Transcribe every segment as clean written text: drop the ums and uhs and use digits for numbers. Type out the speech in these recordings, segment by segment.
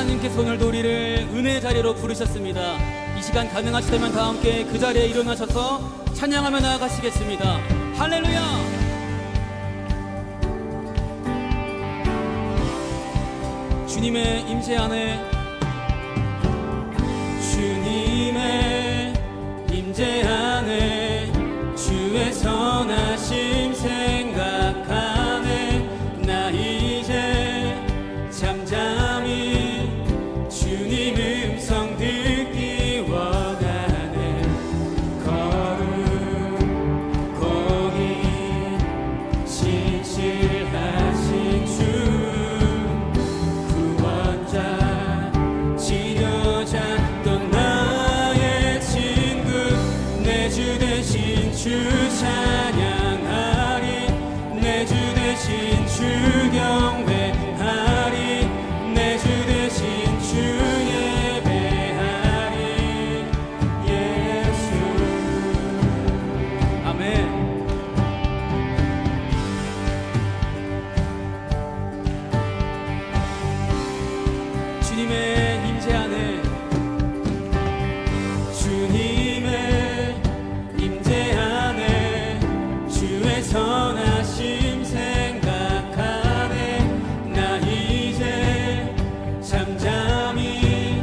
하나님께서 오늘 우리를 은혜의 자리로 부르셨습니다. 이 시간 가능하시다면 다 함께 그 자리에 일어나셔서 찬양하며 나아가시겠습니다. 할렐루야. 주님의 임재 안에, 주님의 임재 안에, 주의 선하심 생각하네. 나 이제 잠잠히 주님 음성 듣기 원하네. 거룩 공의 신실하신 주 구원자 지녀자 또 나의 친구, 내 주 대신 주 찬양하리. 내 주 대신 주 경배하리. 내 주 대신 주 예배하리. 예수. 아멘. 주님의 임재 안에, 주님의 임재 안에, 주의 선하심 생각하네. 나 이제 잠잠히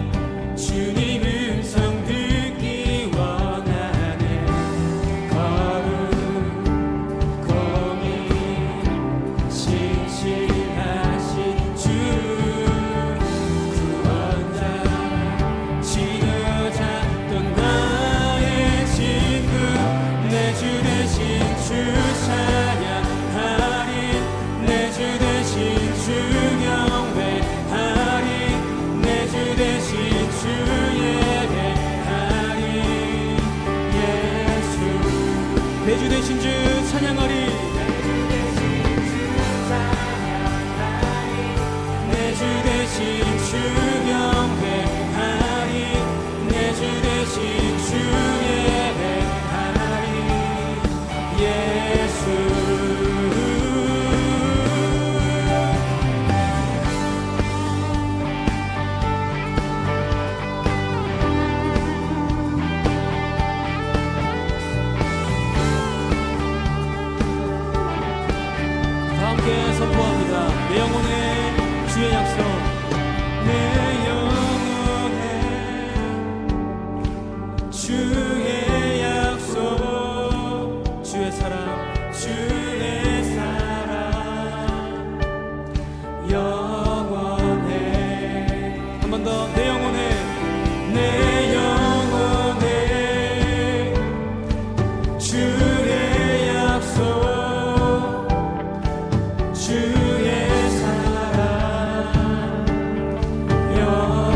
주님 음성 듣기 원하네. 거룩 공의 신실하신 주 구원자 지녀자 또 나의 친구, 내 주 대신 주 찬양하리. 내 주 대신 주 경배하리. 내 주 대신 주 예배하리. 예수. 내 주 대신 주 찬양하리. 내 주 대신 주 경배하리. 내 주 대신 주 예배하리. 예수. 다 함께 선포합니다. 내 영혼의 주의 약속. 내 영혼의 주의 약속. 주의 사랑, 주의 사랑 영원해. 한 번 더. 내 영혼의, 내 영혼의 주의 약속. 주의 사랑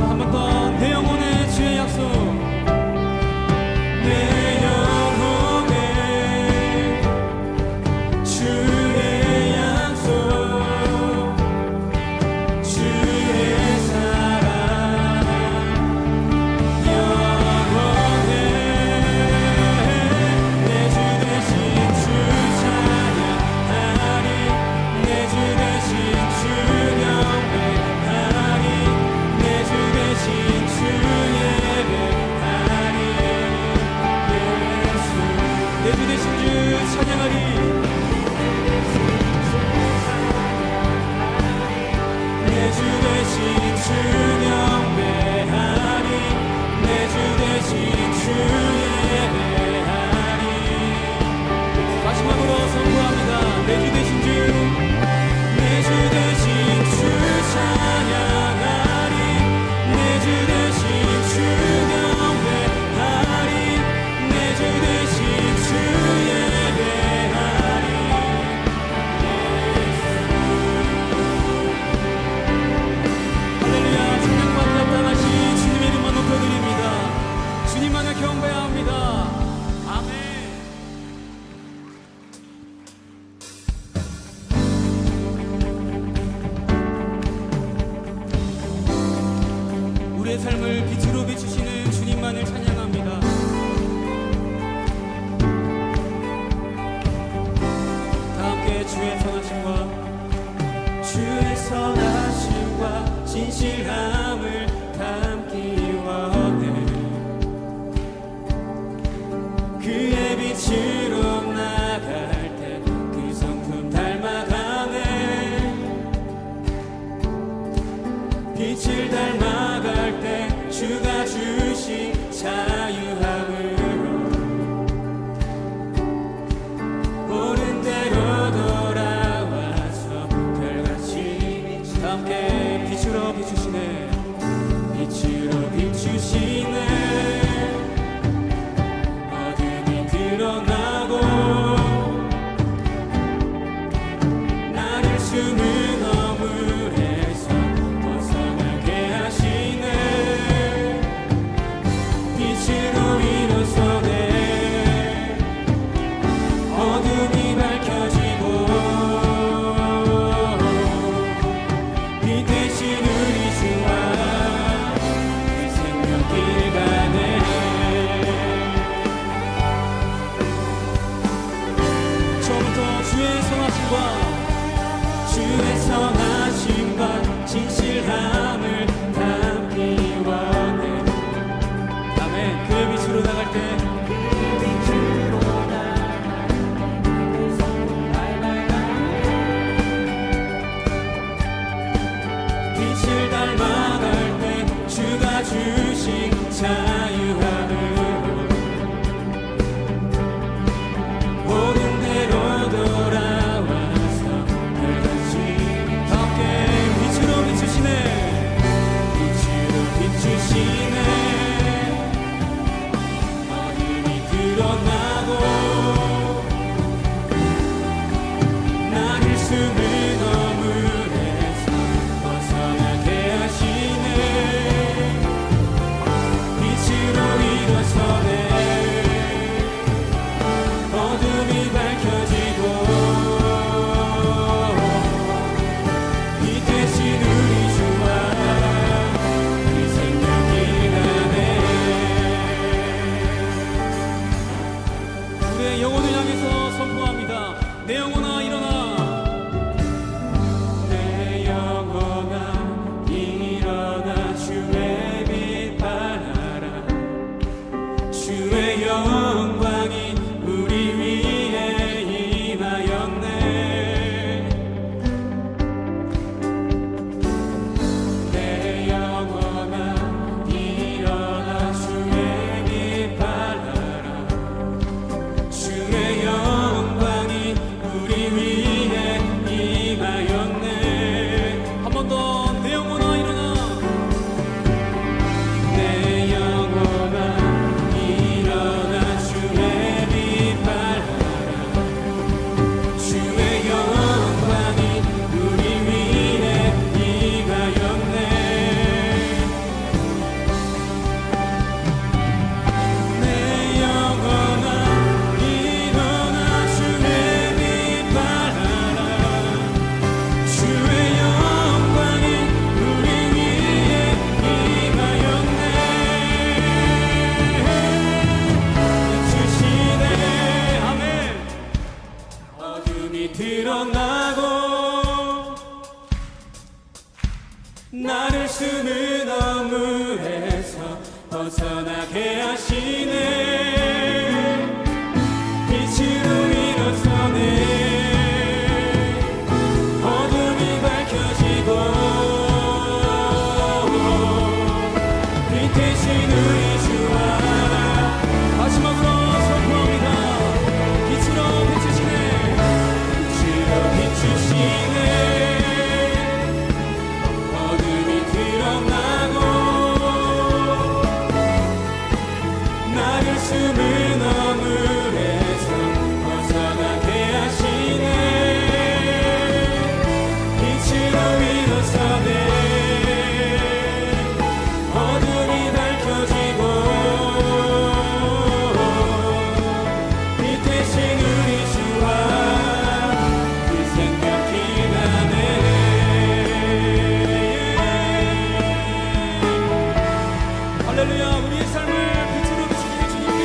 한 번 더. 내 영혼의 주의 약속. 내 영혼의 주의 약속. 주의 사랑 영원해. 내 주 대신 주 찬양하리. 내 주 대신 주 경배하리. 내 주 대신 주 예배하리. 예수. 빛으로 나갈 때 그 성품 닮아가네. 빛을 닮아갈 때 주가 주신 자유함으로 옳은 대로 돌아와서 별같이 함께 빛으로 비추시네. 빛으로 비추시네. 어둠이 드러나고 나를 숨은 어물에서 벗어나게 하시네. 빛으로 일어서네. 어둠이 밝혀지고 빛 대신 우리 주와 주의 선하심과 진실함을 담기 원해. 아멘. 그의 빛으로 나갈 때 빛을 닮아갈 때 주가 주신 자유함으로 옳은 대로 돌아와서 별같이 함께 빛으로 비추시네. 빛으로 비추시네. 어둠이 드러나고 나를 숨은 어물에서 벗어나게 하시네. 빛으로 일어서네. 어둠이 밝혀지고 빛 대신 우리 주와 그 생명이 나네. 우리의 영혼을 향해서 선포합니다. 내 영혼아 일어나. 내 영혼아 일어나. 주의 빛 발하라. 주의 영광이 우리 위에 임하였네. 내 영혼아 일어나. 주의 빛 발하라. 주의 영광이 우리 위에 임하였네. 한 번 더. 내 영혼아 일어나. 내 영혼아 일어나. 주의 빛 발하라. 주의 영광이 우리 위에 임하였네. 내 영혼아 일어나. 주의 빛 발하라. 주의 영광이 우리 위에 임하였네. 비추시네. 아멘. 어둠이 드러나고 나를 숨은 어물에서 벗어나게 하시네. 빛으로 일어서네. 어둠이 밝혀지고 빛 대신 우리 주와 마지막으로 선포합니다. 빛으로 비추시네. 빛으로 비추시네. 어둠이 드러나고 나를 숨은 어물에서 벗어나게 하시네. 빛으로 일어서네. 어둠이 밝혀지고 빛 대신 우리 주와 그 생명이 나네. 할렐루야. 우리의 삶을 빛으로 비추시는 주님께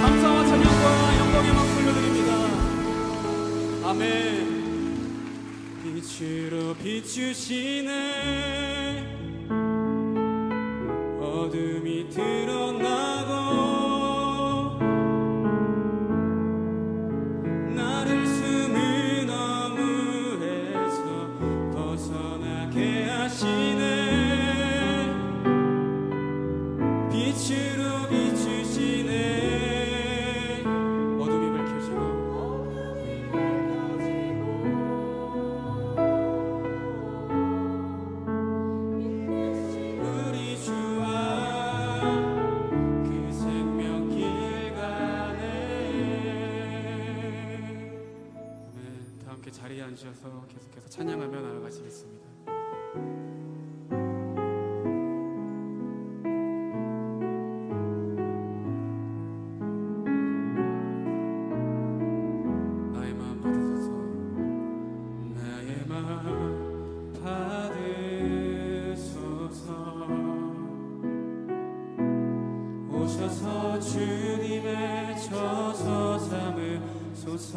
감사와 찬양과 영광의 박수 올려드립니다. 아멘. 빛으로 비추시네. 어둠이 드러나고 주셔서 계속해서 찬양하며 나아가시겠습니다. 나의 마음 받으소서. 나의 마음 받으소서. 오셔서 주님의 저서 삼으소서.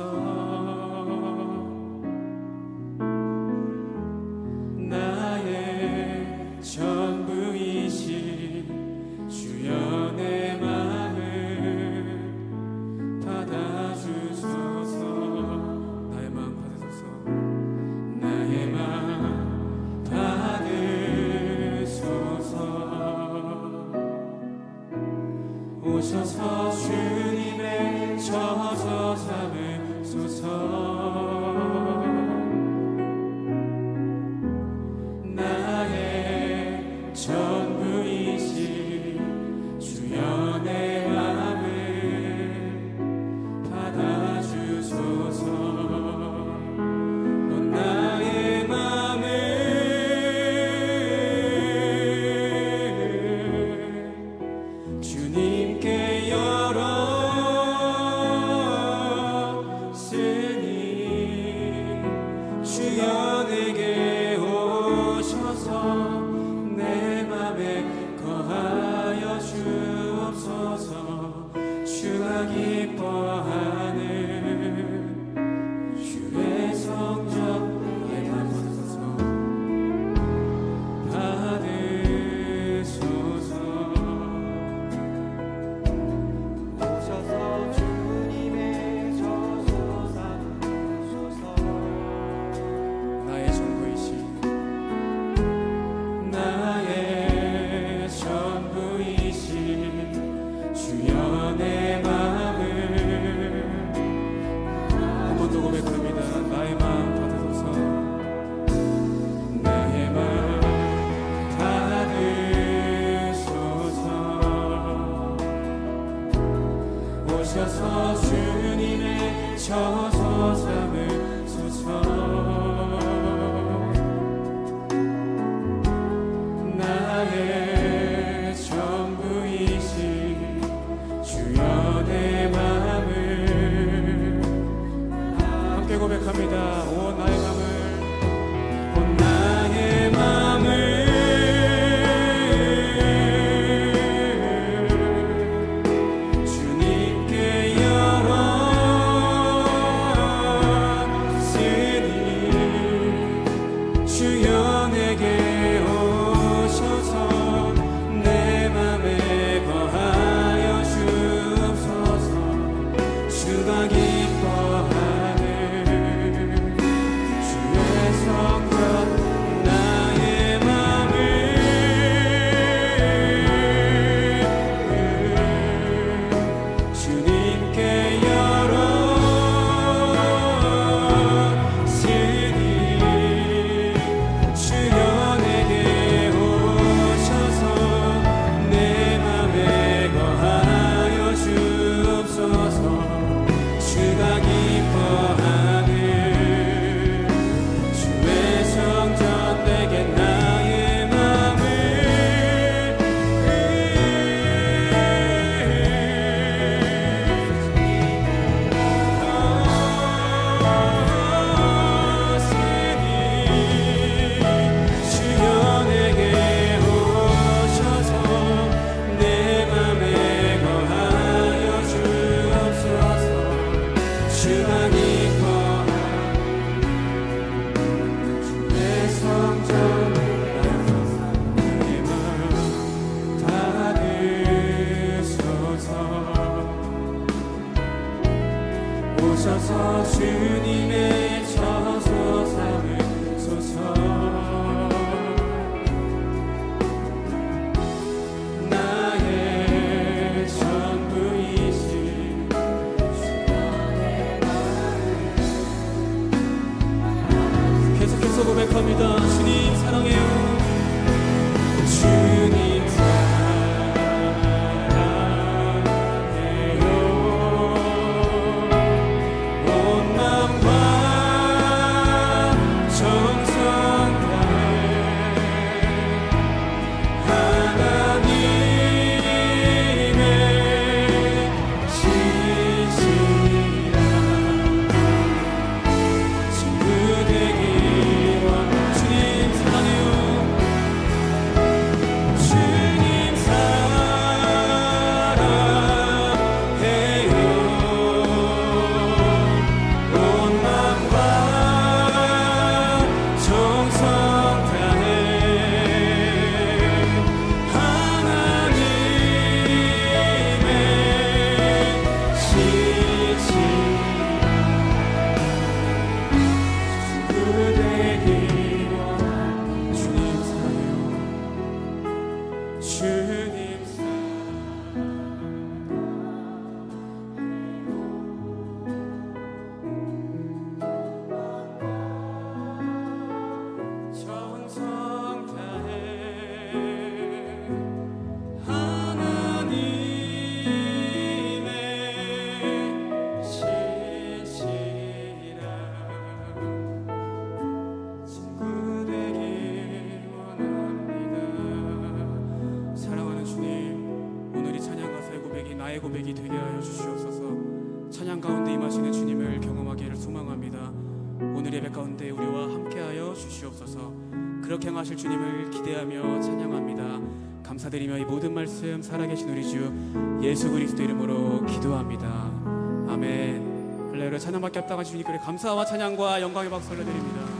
나의 전부이신 주여 내 마음을 받아주소서. 나의 마음 받으소서. 나의 마음 받으소서. 오셔서 주님의 저서 삼으소서. 나의 전부이신 주여 내 마음을 받아주소서. 나의 마음을 주님께 열었으니 주여 내게 오셔서 내 맘에 거하여 주옵소서. 주가 기뻐하는 주의 성전 나의 마음 받으소서. 오셔서 주님의 저서 삼으소서. 나의 전부이신 나의 전부이신 주여 내 마음을 한 번 더 고백합니다. 나의 마음 받으소서. 나의 마음 받으소서. 오셔서 주님의 저서 삼으소서. 나의 전부이신 주여 내 마음을 함께 고백합니다. 온 나의 마음을 온 나의 마음을 주님께 열었으니 주여 내게 오셔서 내 맘에 거하여 주옵소서. 주가 기뻐하는 주의 성전 나의 맘을 주님께 열었으니 주여 내게 오셔서 내 맘에 거하여 주옵소서. 주가 기뻐하는 주의 성전 내게 나의 맘을 주여 내게 오셔서 내 맘에 거하여 주옵소서. 주가 기뻐하는 주의 성전 나의 마음 받으소서. 오셔서 주님의 저서 삼으소서. 나의 전부이신 계속해서 고백합니다. 주님 사랑해요. 주님 사랑해요. 온 마음과 되게 하여 주시옵소서. 찬양 가운데 임하시는 주님을 경험하기를 소망합니다. 오늘 예배 가운데 우리와 함께하여 주시옵소서. 그렇게 행하실 주님을 기대하며 찬양합니다. 감사드리며 이 모든 말씀 살아계신 우리 주 예수 그리스도 이름으로 기도합니다. 아멘. 할렐루야. 찬양밖에 없다가 주님께 감사와 찬양과 영광의 박수 올려드립니다.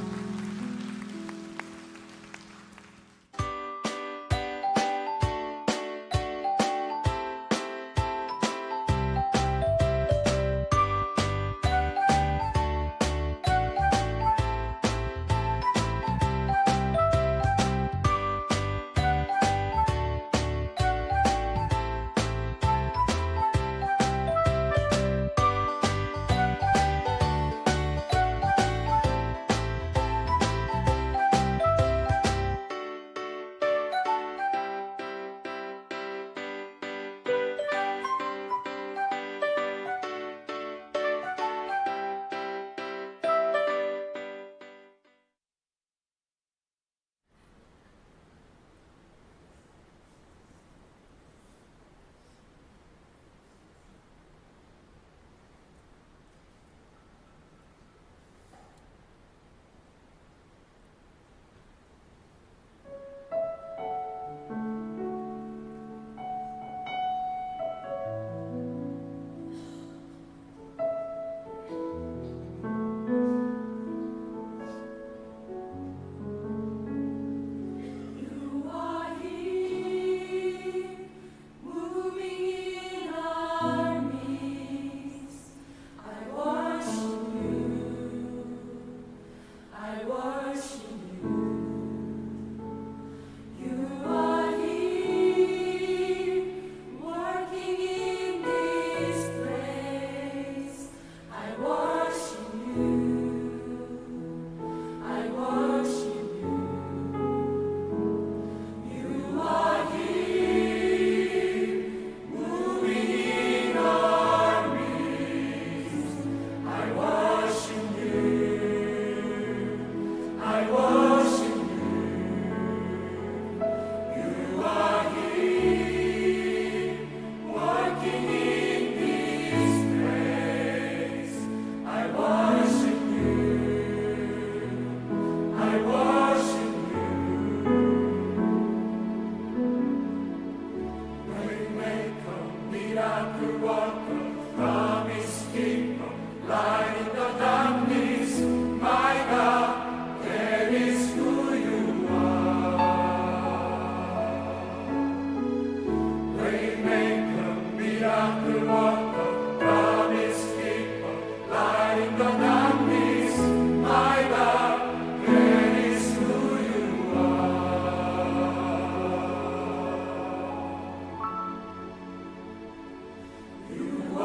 You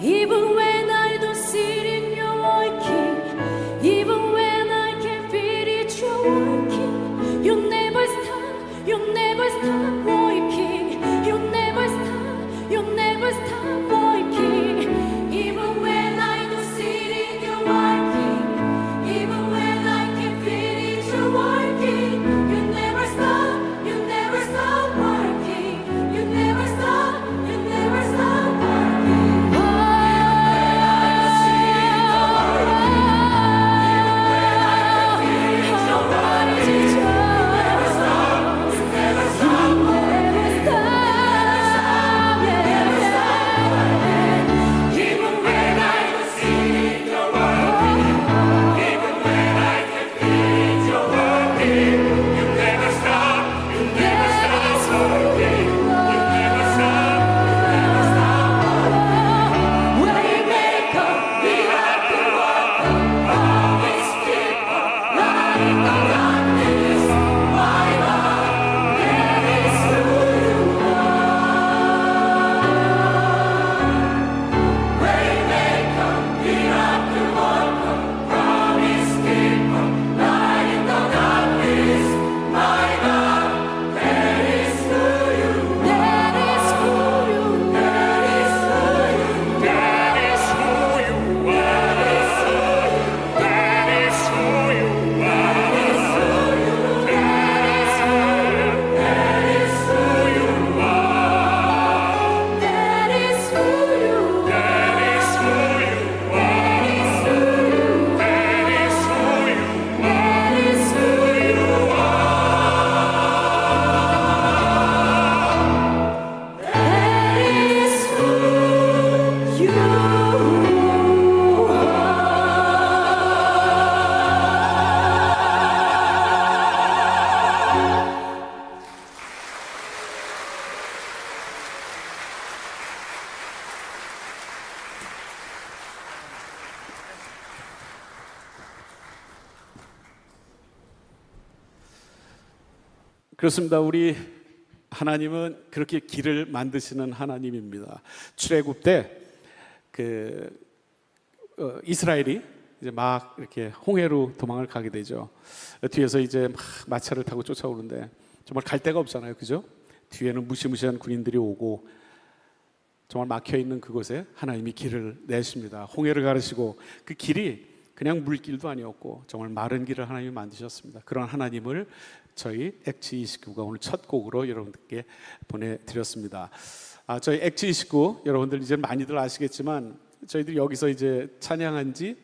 Even when I don't see it in your working, even when I can't feel it, you're working. You never stop, you never stop working. You never stop, you never stop working. Even when I don't see it in your working, even when I can't feel it, you're working. You never stop, you never stop working. You never stop, you never stop working. 그렇습니다. 우리 하나님은 그렇게 길을 만드시는 하나님입니다. 출애굽 때 이스라엘이 이제 막 이렇게 홍해로 도망을 가게 되죠. 뒤에서 이제 막 마차를 타고 쫓아오는데 정말 갈 데가 없잖아요, 그죠? 뒤에는 무시무시한 군인들이 오고 정말 막혀 있는 그곳에 하나님이 길을 내십니다. 홍해를 가르시고 그 길이 그냥 물길도 아니었고 정말 마른 길을 하나님이 만드셨습니다. 그런 하나님을 저희 엑지29가 오늘 첫 곡으로 여러분들께 보내드렸습니다. 저희 엑지29 여러분들 이제 많이들 아시겠지만 저희들이 여기서 이제 찬양한 지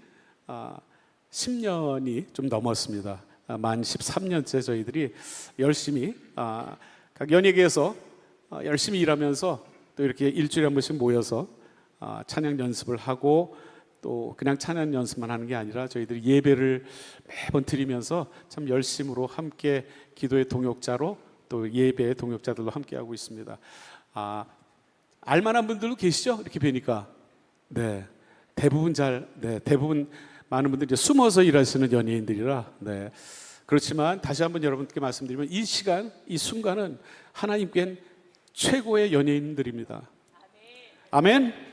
10년이 좀 넘었습니다. 만 13년째 저희들이 열심히 각 연예계에서 열심히 일하면서 또 이렇게 일주일에 한 번씩 모여서 찬양 연습을 하고 또 그냥 찬양 연습만 하는 게 아니라 저희들이 예배를 매번 드리면서 참 열심으로 함께 기도의 동역자로 또 예배의 동역자들로 함께하고 있습니다. 알만한 분들도 계시죠? 이렇게 뵈니까 대부분 대부분 많은 분들이 이제 숨어서 일하시는 연예인들이라 그렇지만 다시 한번 여러분께 말씀드리면 이 시간, 이 순간은 하나님께는 최고의 연예인들입니다. 아멘.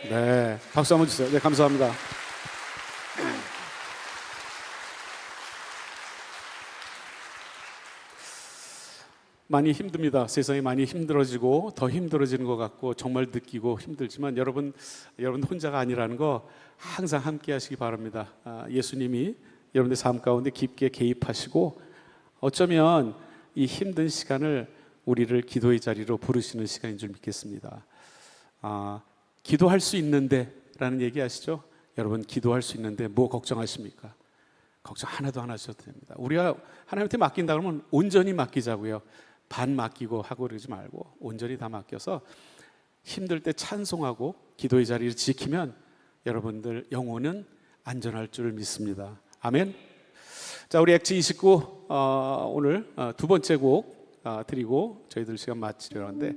네, 박수 한번 주세요. 네, 감사합니다. 많이 힘듭니다. 세상이 많이 힘들어지고 더 힘들어지는 것 같고 정말 느끼고 힘들지만 여러분 혼자가 아니라는 거 항상 함께 하시기 바랍니다. 예수님이 여러분의 삶 가운데 깊게 개입하시고 어쩌면 이 힘든 시간을 우리를 기도의 자리로 부르시는 시간인 줄 믿겠습니다. 기도할 수 있는데 라는 얘기 아시죠? 여러분 기도할 수 있는데 뭐 걱정하십니까? 걱정 하나도 안 하셔도 됩니다. 우리가 하나님한테 맡긴다 그러면 온전히 맡기자고요. 반 맡기고 하고 그러지 말고 온전히 다 맡겨서 힘들 때 찬송하고 기도의 자리를 지키면 여러분들 영혼은 안전할 줄 믿습니다. 아멘. 자, 우리 엑지29 오늘 두 번째 곡 드리고 저희들 시간 마치려 하는데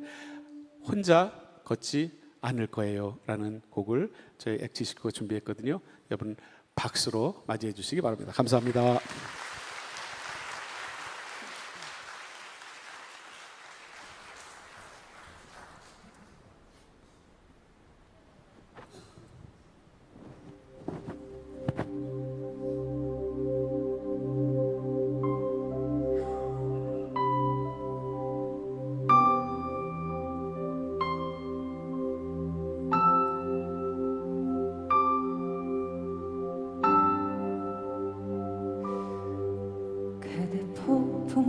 혼자 걷지 않을 거예요 라는 곡을 저희 엑지29가 준비했거든요. 여러분 박수로 맞이해 주시기 바랍니다. 감사합니다.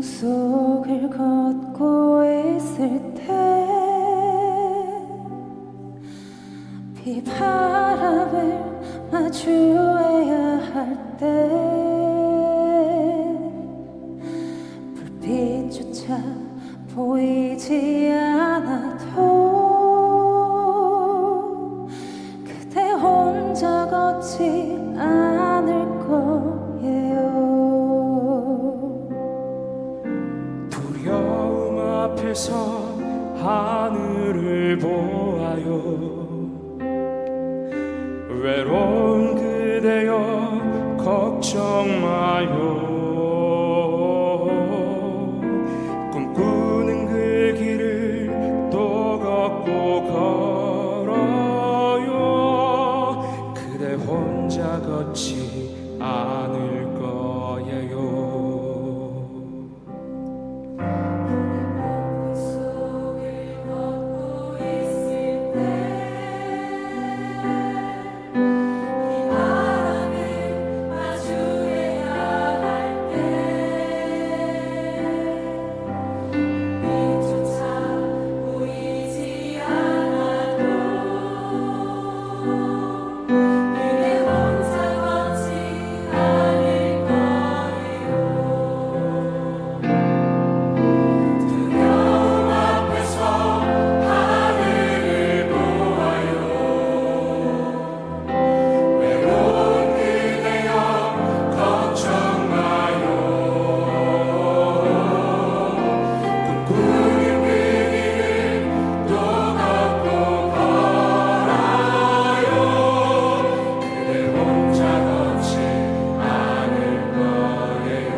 꿈속을 걷고 있을 때 비바람을 마주해야 할 때 불빛조차 보이지 않아도 그대 혼자 걷지 않을 거예요. 두려움 앞에서 하늘을 보아요. 외로운 그대여 걱정 마요. 꿈꾸는 그 길을 또 걷고 걸어요. 그대 혼자 걷지 않을 거예요. 꿈속을 걷고 있을 때 비바람을 마주해야 할 때 빛조차 보이지 않아도 그대 혼자 걷지 않을 거예요. 두려움 앞에서 하늘을 보아요. 외로운 그대여 걱정 마요. 꿈꾸는 그 길을 또 걷고 걸어요. 그대 혼자 걷지 않을 거예요.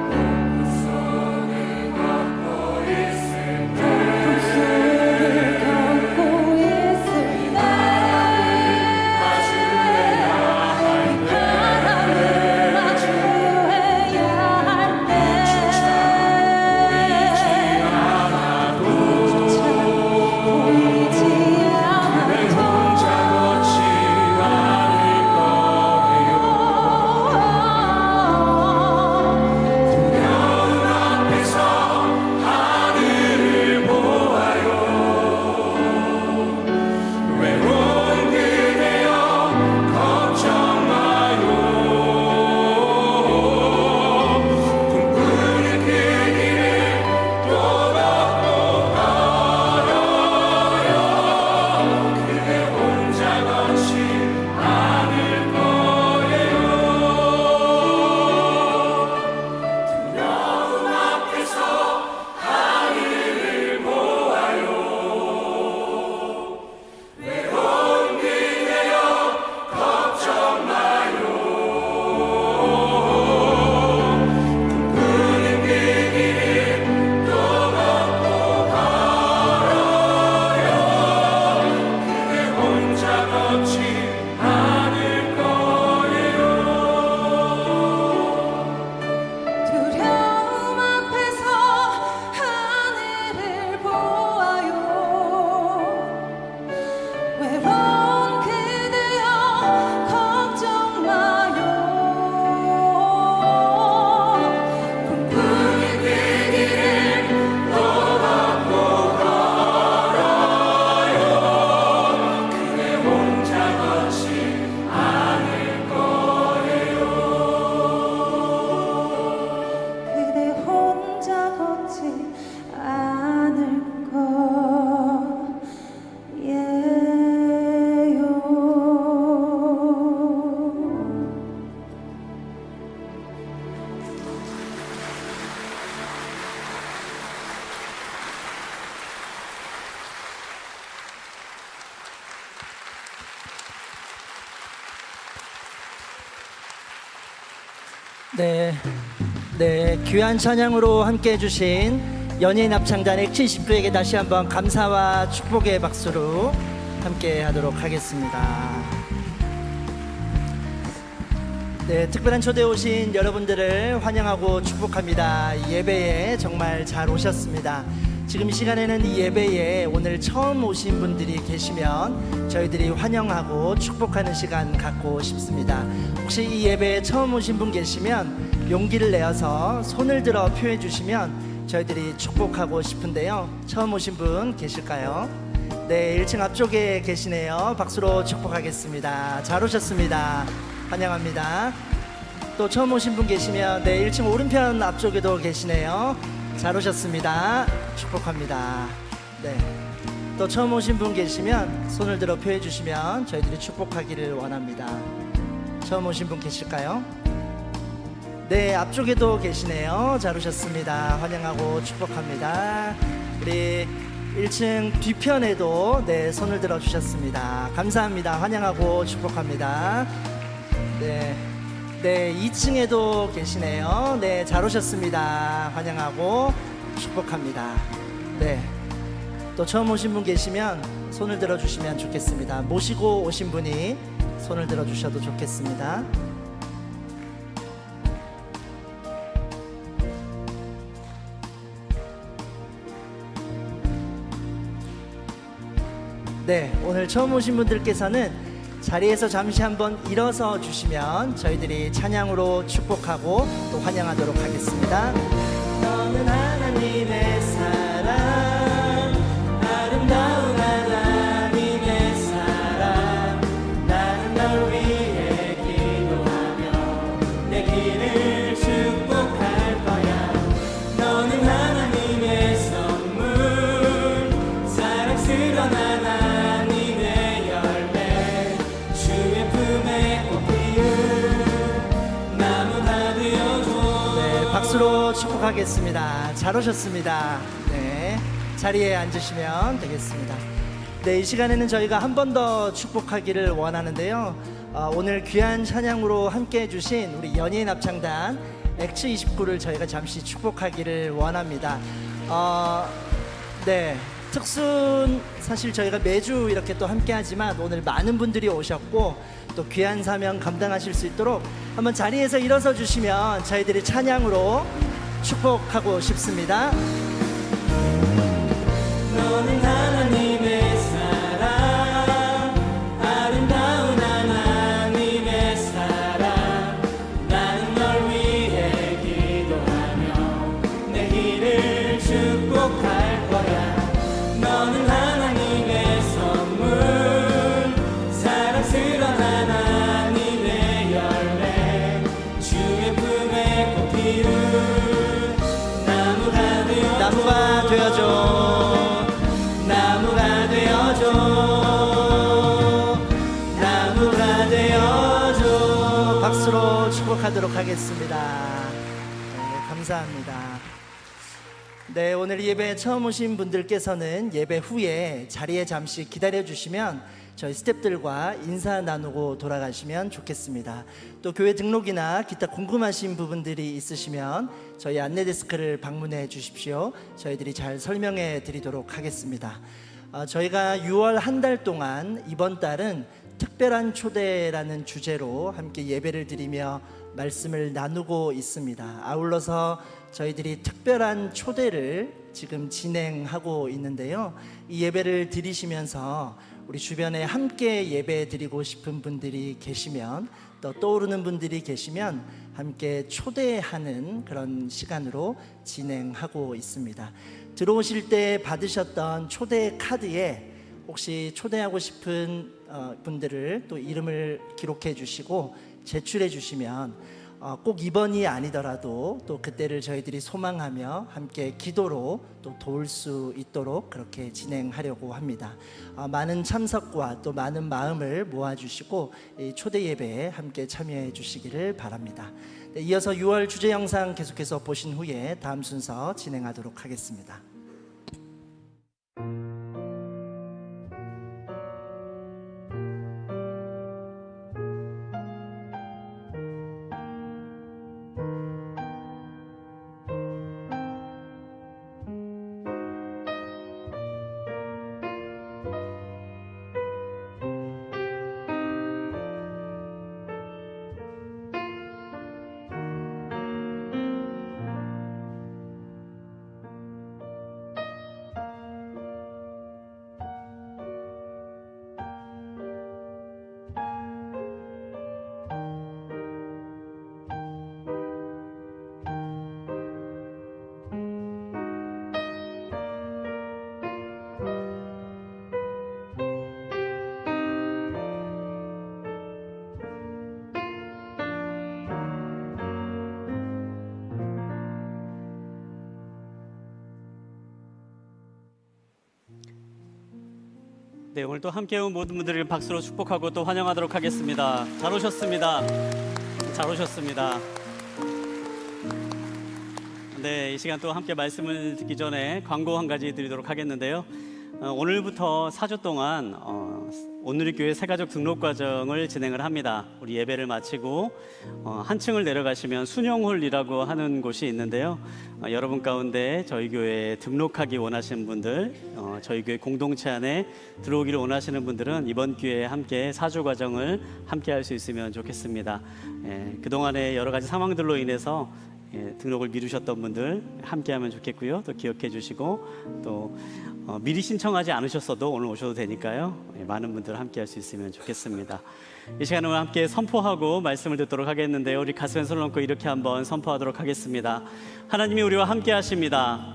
꿈속을 걷고 있을 때 바람을 마주해야 할 때 보이지 않아도 혼자 걷지 않을 거예요. 두려움 앞에서 하늘을 보아요. 외로운 그대여 걱정 마요. 꿈꾸는 그 길을 또 걷고 걸어요. 그대 혼자 걷지 않을 거예요. 두려움 앞에서 하늘을 보아요. 외로운 그대여 걱정 마요. 꿈꾸는 그 길을 또 걷고 걸어요. 그대 혼자 걷지 않을 거예요. 두려움 앞에서 하늘을 보아요. 외로운 그대여 걱정 마요. 꿈꾸는 그 길을 또 걷고 걸어요. 그대 혼자 걷지 않을 거예요. 그대 혼자 걷지 않을 거예요. 네, 귀한 찬양으로 함께 해주신 연예인 합창단 X29에게 다시 한번 감사와 축복의 박수로 함께 하도록 하겠습니다. 네, 특별한 초대에 오신 여러분들을 환영하고 축복합니다. 예배에 정말 잘 오셨습니다. 지금 이 시간에는 이 예배에 오늘 처음 오신 분들이 계시면 저희들이 환영하고 축복하는 시간 갖고 싶습니다. 혹시 이 예배에 처음 오신 분 계시면 용기를 내어서 손을 들어 표해 주시면 저희들이 축복하고 싶은데요. 처음 오신 분 계실까요? 네, 1층 앞쪽에 계시네요. 박수로 축복하겠습니다. 잘 오셨습니다. 환영합니다. 또 처음 오신 분 계시면 네, 1층 오른편 앞쪽에도 계시네요. 잘 오셨습니다. 축복합니다. 네. 또 처음 오신 분 계시면 손을 들어 표해 주시면 저희들이 축복하기를 원합니다. 처음 오신 분 계실까요? 네, 앞쪽에도 계시네요. 잘 오셨습니다. 환영하고 축복합니다. 우리 1층 뒤편에도 네, 손을 들어 주셨습니다. 감사합니다. 환영하고 축복합니다. 네. 네, 2층에도 계시네요. 네, 잘 오셨습니다. 환영하고 축복합니다. 네, 또 처음 오신 분 계시면 손을 들어주시면 좋겠습니다. 모시고 오신 분이 손을 들어주셔도 좋겠습니다. 네, 오늘 처음 오신 분들께서는 자리에서 잠시 한번 일어서 주시면 저희들이 찬양으로 축복하고 또 환영하도록 하겠습니다. 너는 하나님의 사랑, 아름다운 하나님의 사랑, 나는 널 위해 기도하며 내 길을 축복할 거야. 너는 하나님의 선물, 사랑스러운 하나님의 열매, 주의 품에 꽃 피운 나무가 되어줘. 네, 박수로 축복하겠습니다. 잘 오셨습니다. 네, 자리에 앉으시면 되겠습니다. 네, 이 시간에는 저희가 한 번 더 축복하기를 원하는데요. 오늘 귀한 찬양으로 함께 해주신 우리 연예인 합창단 엑츠 29를 저희가 잠시 축복하기를 원합니다. 네, 특순 사실 저희가 매주 이렇게 또 함께 하지만 오늘 많은 분들이 오셨고 또 귀한 사명 감당하실 수 있도록 한번 자리에서 일어서 주시면 저희들이 찬양으로 축복하고 싶습니다. 너는 하나님의 사랑, 아름다운 하나님의 사랑, 나는 널 위해 기도하며 내 길을 축복할 거야. 너는 하나님의 선물, 사랑스러운 하나님의 열매, 주의 품에 꽃 피운 나무가 되어줘. 나무가 되어줘. 나무가 되어줘. 박수로 축복하도록 하겠습니다. 네, 감사합니다. 네, 오늘 예배 처음 오신 분들께서는 예배 후에 자리에 잠시 기다려 주시면 저희 스태프들과 인사 나누고 돌아가시면 좋겠습니다. 또 교회 등록이나 기타 궁금하신 부분들이 있으시면 저희 안내 데스크를 방문해 주십시오. 저희들이 잘 설명해 드리도록 하겠습니다. 저희가 6월 한 달 동안 이번 달은 특별한 초대라는 주제로 함께 예배를 드리며 말씀을 나누고 있습니다. 아울러서 저희들이 특별한 초대를 지금 진행하고 있는데요. 이 예배를 드리시면서 우리 주변에 함께 예배 드리고 싶은 분들이 계시면 또 떠오르는 분들이 계시면 함께 초대하는 그런 시간으로 진행하고 있습니다. 들어오실 때 받으셨던 초대 카드에 혹시 초대하고 싶은 분들을 또 이름을 기록해 주시고 제출해 주시면 꼭 이번이 아니더라도 또 그때를 저희들이 소망하며 함께 기도로 또 도울 수 있도록 그렇게 진행하려고 합니다. 많은 참석과 또 많은 마음을 모아주시고 이 초대 예배에 함께 참여해 주시기를 바랍니다. 네, 이어서 6월 주제 영상 계속해서 보신 후에 다음 순서 진행하도록 하겠습니다. 네, 오늘 또 함께 온 모든 분들을 박수로 축복하고 또 환영하도록 하겠습니다. 잘 오셨습니다. 잘 오셨습니다. 네, 이 시간 또 함께 말씀을 듣기 전에 광고 한 가지 드리도록 하겠는데요. 오늘부터 4주 동안 온누리 교회 새가족 등록 과정을 진행을 합니다. 우리 예배를 마치고 한층을 내려가시면 순영홀이라고 하는 곳이 있는데요. 여러분 가운데 저희 교회에 등록하기 원하시는 분들, 저희 교회 공동체 안에 들어오기를 원하시는 분들은 이번 기회에 함께 4주 과정을 함께 할 수 있으면 좋겠습니다. 그동안의 여러 가지 상황들로 인해서 등록을 미루셨던 분들 함께하면 좋겠고요. 또 기억해 주시고 또 미리 신청하지 않으셨어도 오늘 오셔도 되니까요. 많은 분들 함께할 수 있으면 좋겠습니다. 이 시간을 함께 선포하고 말씀을 듣도록 하겠는데요. 우리 가슴에 손을 얹고 이렇게 한번 선포하도록 하겠습니다. 하나님이 우리와 함께 하십니다.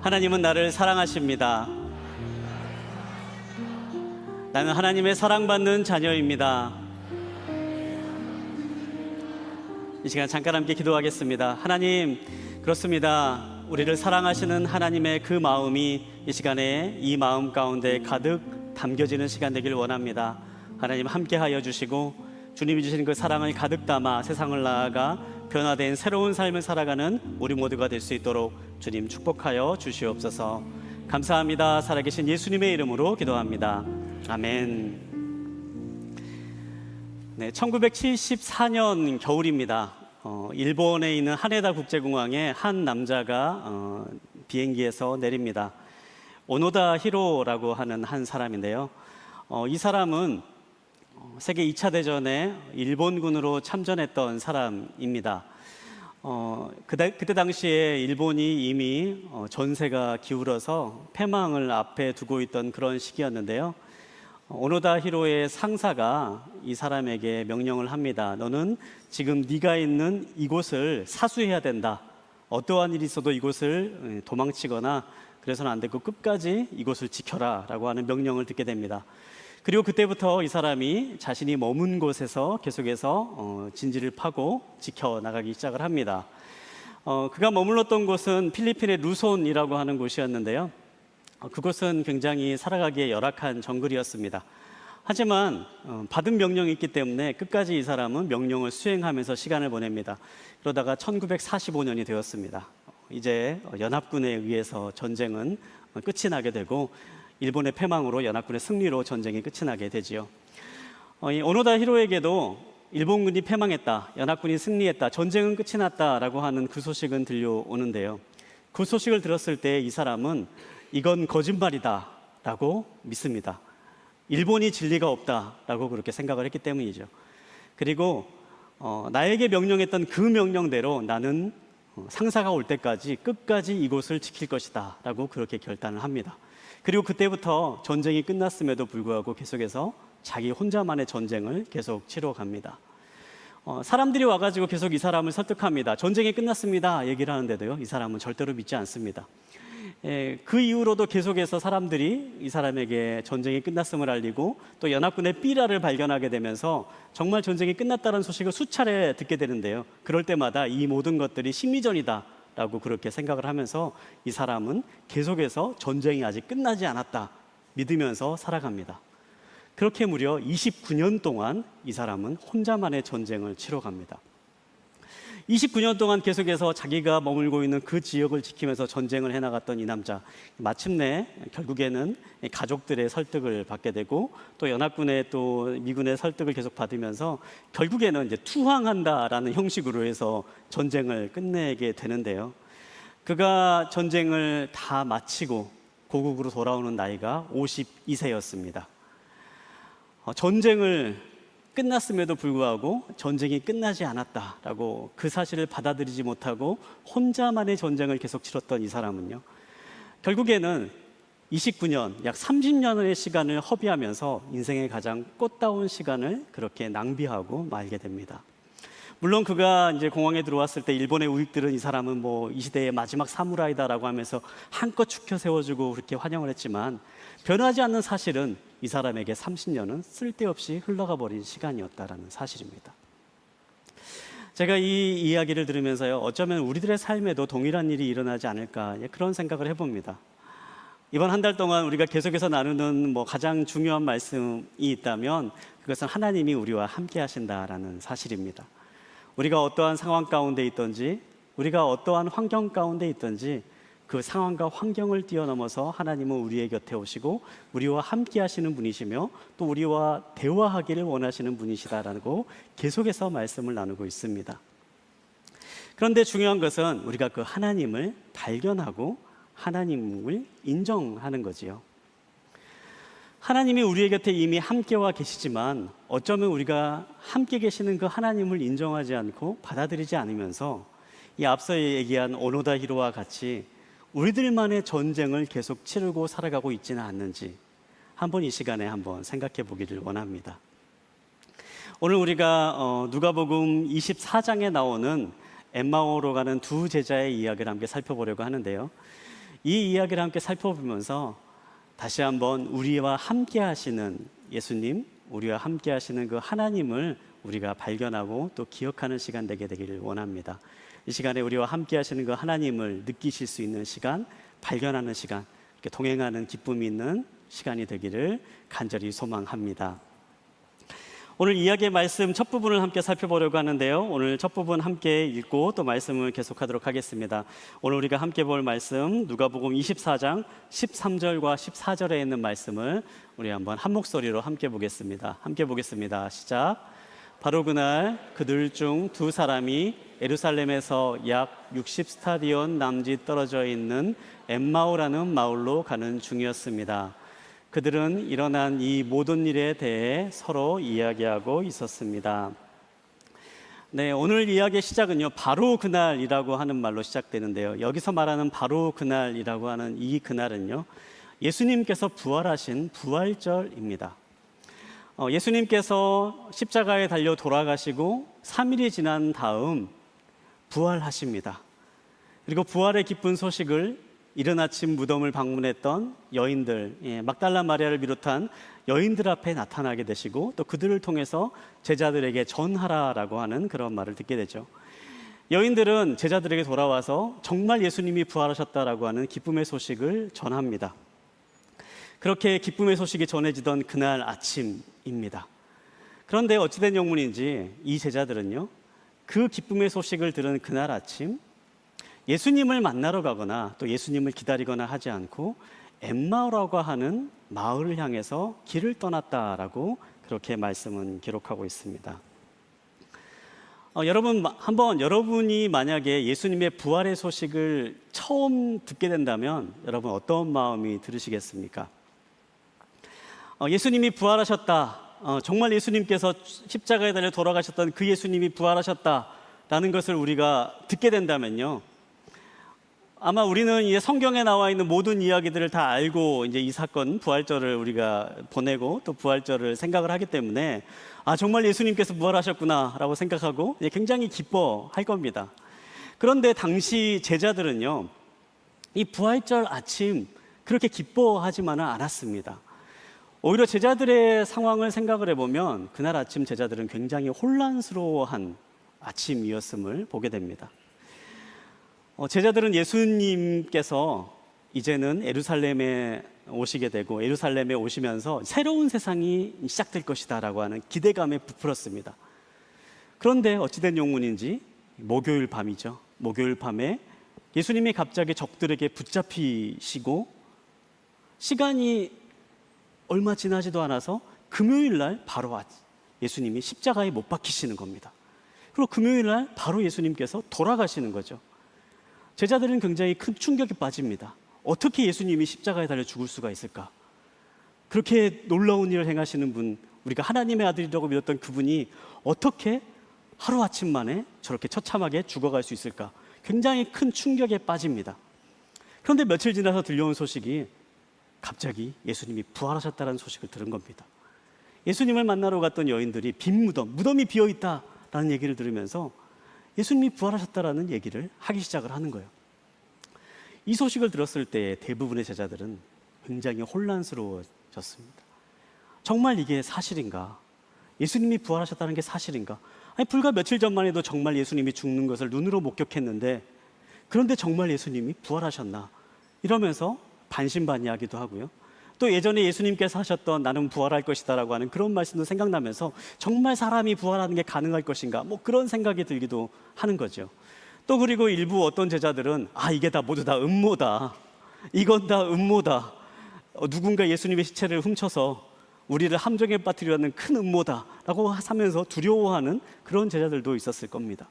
하나님은 나를 사랑하십니다. 나는 하나님의 사랑받는 자녀입니다. 이 시간 잠깐 함께 기도하겠습니다. 하나님, 그렇습니다. 우리를 사랑하시는 하나님의 그 마음이 이 시간에 이 마음 가운데 가득 담겨지는 시간 되길 원합니다. 하나님 함께하여 주시고 주님이 주시는 그 사랑을 가득 담아 세상을 나아가 변화된 새로운 삶을 살아가는 우리 모두가 될 수 있도록 주님 축복하여 주시옵소서. 감사합니다. 살아계신 예수님의 이름으로 기도합니다. 아멘. 네, 1974년 겨울입니다. 일본에 있는 하네다 국제공항에 한 남자가 비행기에서 내립니다. 오노다 히로라고 하는 한 사람인데요. 이 사람은 세계 2차 대전에 일본군으로 참전했던 사람입니다. 그때 당시에 일본이 이미 전세가 기울어서 패망을 앞에 두고 있던 그런 시기였는데요. 오노다 히로의 상사가 이 사람에게 명령을 합니다. 너는 지금 네가 있는 이곳을 사수해야 된다. 어떠한 일이 있어도 이곳을 도망치거나 그래서는 안 되고 끝까지 이곳을 지켜라 라고 하는 명령을 듣게 됩니다. 그리고 그때부터 이 사람이 자신이 머문 곳에서 계속해서 진지를 파고 지켜나가기 시작을 합니다. 그가 머물렀던 곳은 필리핀의 루손이라고 하는 곳이었는데요. 그곳은 굉장히 살아가기에 열악한 정글이었습니다. 하지만 받은 명령이 있기 때문에 끝까지 이 사람은 명령을 수행하면서 시간을 보냅니다. 그러다가 1945년이 되었습니다. 이제 연합군에 의해서 전쟁은 끝이 나게 되고 일본의 패망으로 연합군의 승리로 전쟁이 끝이 나게 되지요. 오노다 히로에게도 일본군이 패망했다, 연합군이 승리했다, 전쟁은 끝이 났다라고 하는 그 소식은 들려오는데요. 그 소식을 들었을 때 이 사람은 이건 거짓말이다 라고 믿습니다. 일본이 진리가 없다 라고 그렇게 생각을 했기 때문이죠. 그리고 나에게 명령했던 그 명령대로 나는 상사가 올 때까지 끝까지 이곳을 지킬 것이다 라고 그렇게 결단을 합니다. 그리고 그때부터 전쟁이 끝났음에도 불구하고 계속해서 자기 혼자만의 전쟁을 계속 치러갑니다. 사람들이 와가지고 계속 이 사람을 설득합니다. 전쟁이 끝났습니다 얘기를 하는데도요, 이 사람은 절대로 믿지 않습니다. 그 이후로도 계속해서 사람들이 이 사람에게 전쟁이 끝났음을 알리고 또 연합군의 삐라를 발견하게 되면서 정말 전쟁이 끝났다는 소식을 수차례 듣게 되는데요. 그럴 때마다 이 모든 것들이 심리전이다 라고 그렇게 생각을 하면서 이 사람은 계속해서 전쟁이 아직 끝나지 않았다 믿으면서 살아갑니다. 그렇게 무려 29년 동안 이 사람은 혼자만의 전쟁을 치러갑니다. 29년 동안 계속해서 자기가 머물고 있는 그 지역을 지키면서 전쟁을 해나갔던 이 남자, 마침내 결국에는 가족들의 설득을 받게 되고 또 연합군의 또 미군의 설득을 계속 받으면서 결국에는 이제 투항한다라는 형식으로 해서 전쟁을 끝내게 되는데요. 그가 전쟁을 다 마치고 고국으로 돌아오는 나이가 52세였습니다. 전쟁을 끝났음에도 불구하고 전쟁이 끝나지 않았다라고 그 사실을 받아들이지 못하고 혼자만의 전쟁을 계속 치렀던 이 사람은요, 결국에는 29년, 약 30년의 시간을 허비하면서 인생의 가장 꽃다운 시간을 그렇게 낭비하고 말게 됩니다. 물론 그가 이제 공항에 들어왔을 때 일본의 우익들은 이 사람은 뭐 이 시대의 마지막 사무라이다라고 하면서 한껏 축혀 세워주고 그렇게 환영을 했지만 변하지 않는 사실은 이 사람에게 30년은 쓸데없이 흘러가 버린 시간이었다라는 사실입니다. 제가 이 이야기를 들으면서요, 어쩌면 우리들의 삶에도 동일한 일이 일어나지 않을까 그런 생각을 해봅니다. 이번 한 달 동안 우리가 계속해서 나누는 가장 중요한 말씀이 있다면 그것은 하나님이 우리와 함께 하신다라는 사실입니다. 우리가 어떠한 상황 가운데 있든지, 우리가 어떠한 환경 가운데 있든지 그 상황과 환경을 뛰어넘어서 하나님은 우리의 곁에 오시고 우리와 함께 하시는 분이시며 또 우리와 대화하기를 원하시는 분이시다라고 계속해서 말씀을 나누고 있습니다. 그런데 중요한 것은 우리가 그 하나님을 발견하고 하나님을 인정하는 거지요. 하나님이 우리의 곁에 이미 함께와 계시지만 어쩌면 우리가 함께 계시는 그 하나님을 인정하지 않고 받아들이지 않으면서 이 앞서 얘기한 오노다 히로와 같이 우리들만의 전쟁을 계속 치르고 살아가고 있지는 않는지 한번 이 시간에 한번 생각해 보기를 원합니다. 오늘 우리가 누가복음 24장에 나오는 엠마오로 가는 두 제자의 이야기를 함께 살펴보려고 하는데요. 이 이야기를 함께 살펴보면서 다시 한번 우리와 함께 하시는 예수님, 우리와 함께 하시는 그 하나님을 우리가 발견하고 또 기억하는 시간 되게 되기를 원합니다. 이 시간에 우리와 함께 하시는 그 하나님을 느끼실 수 있는 시간, 발견하는 시간, 이렇게 동행하는 기쁨이 있는 시간이 되기를 간절히 소망합니다. 오늘 이야기의 말씀 첫 부분을 함께 살펴보려고 하는데요. 오늘 첫 부분 함께 읽고 또 말씀을 계속하도록 하겠습니다. 오늘 우리가 함께 볼 말씀 누가복음 24장 13절과 14절에 있는 말씀을 우리 한번 한 목소리로 함께 보겠습니다. 함께 보겠습니다. 시작. 바로 그날 그들 중 두 사람이 예루살렘에서 약 60스타디온 남짓 떨어져 있는 엠마오라는 마을로 가는 중이었습니다. 그들은 일어난 이 모든 일에 대해 서로 이야기하고 있었습니다. 네, 오늘 이야기의 시작은요, 바로 그날이라고 하는 말로 시작되는데요. 여기서 말하는 바로 그날이라고 하는 이 그날은요, 예수님께서 부활하신 부활절입니다. 예수님께서 십자가에 달려 돌아가시고 3일이 지난 다음 부활하십니다. 그리고 부활의 기쁜 소식을 이른 아침 무덤을 방문했던 여인들, 막달라 마리아를 비롯한 여인들 앞에 나타나게 되시고 또 그들을 통해서 제자들에게 전하라라고 하는 그런 말을 듣게 되죠. 여인들은 제자들에게 돌아와서 정말 예수님이 부활하셨다라고 하는 기쁨의 소식을 전합니다. 그렇게 기쁨의 소식이 전해지던 그날 아침입니다. 그런데 어찌된 영문인지 이 제자들은요, 그 기쁨의 소식을 들은 그날 아침 예수님을 만나러 가거나 또 예수님을 기다리거나 하지 않고 엠마오라고 하는 마을을 향해서 길을 떠났다라고 그렇게 말씀은 기록하고 있습니다. 여러분, 한번 여러분이 만약에 예수님의 부활의 소식을 처음 듣게 된다면 여러분 어떤 마음이 들으시겠습니까? 예수님이 부활하셨다, 정말 예수님께서 십자가에 달려 돌아가셨던 그 예수님이 부활하셨다라는 것을 우리가 듣게 된다면요, 아마 우리는 이제 성경에 나와 있는 모든 이야기들을 다 알고 이제 이 사건 부활절을 우리가 보내고 또 부활절을 생각을 하기 때문에 정말 예수님께서 부활하셨구나라고 생각하고 굉장히 기뻐할 겁니다. 그런데 당시 제자들은요, 이 부활절 아침 그렇게 기뻐하지만은 않았습니다. 오히려 제자들의 상황을 생각을 해보면 그날 아침 제자들은 굉장히 혼란스러워한 아침이었음을 보게 됩니다. 제자들은 예수님께서 이제는 예루살렘에 오시게 되고 예루살렘에 오시면서 새로운 세상이 시작될 것이다라고 하는 기대감에 부풀었습니다. 그런데 어찌된 용문인지 목요일 밤이죠. 목요일 밤에 예수님이 갑자기 적들에게 붙잡히시고 시간이 얼마 지나지도 않아서 금요일 날 바로 예수님이 십자가에 못 박히시는 겁니다. 그리고 금요일 날 바로 예수님께서 돌아가시는 거죠. 제자들은 굉장히 큰 충격에 빠집니다. 어떻게 예수님이 십자가에 달려 죽을 수가 있을까? 그렇게 놀라운 일을 행하시는 분, 우리가 하나님의 아들이라고 믿었던 그분이 어떻게 하루아침 만에 저렇게 처참하게 죽어갈 수 있을까? 굉장히 큰 충격에 빠집니다. 그런데 며칠 지나서 들려온 소식이 갑자기 예수님이 부활하셨다는 소식을 들은 겁니다. 예수님을 만나러 갔던 여인들이 빈 무덤이 비어있다라는 얘기를 들으면서 예수님이 부활하셨다라는 얘기를 하기 시작을 하는 거예요. 이 소식을 들었을 때 대부분의 제자들은 굉장히 혼란스러워졌습니다. 정말 이게 사실인가? 예수님이 부활하셨다는 게 사실인가? 불과 며칠 전만 해도 정말 예수님이 죽는 것을 눈으로 목격했는데 그런데 정말 예수님이 부활하셨나? 이러면서 반신반의하기도 하고요. 또 예전에 예수님께서 하셨던 나는 부활할 것이다라고 하는 그런 말씀도 생각나면서 정말 사람이 부활하는 게 가능할 것인가 뭐 그런 생각이 들기도 하는 거죠. 또 그리고 일부 어떤 제자들은 이게 다 모두 다 음모다. 이건 다 음모다. 누군가 예수님의 시체를 훔쳐서 우리를 함정에 빠뜨리려는 큰 음모다라고 하면서 두려워하는 그런 제자들도 있었을 겁니다.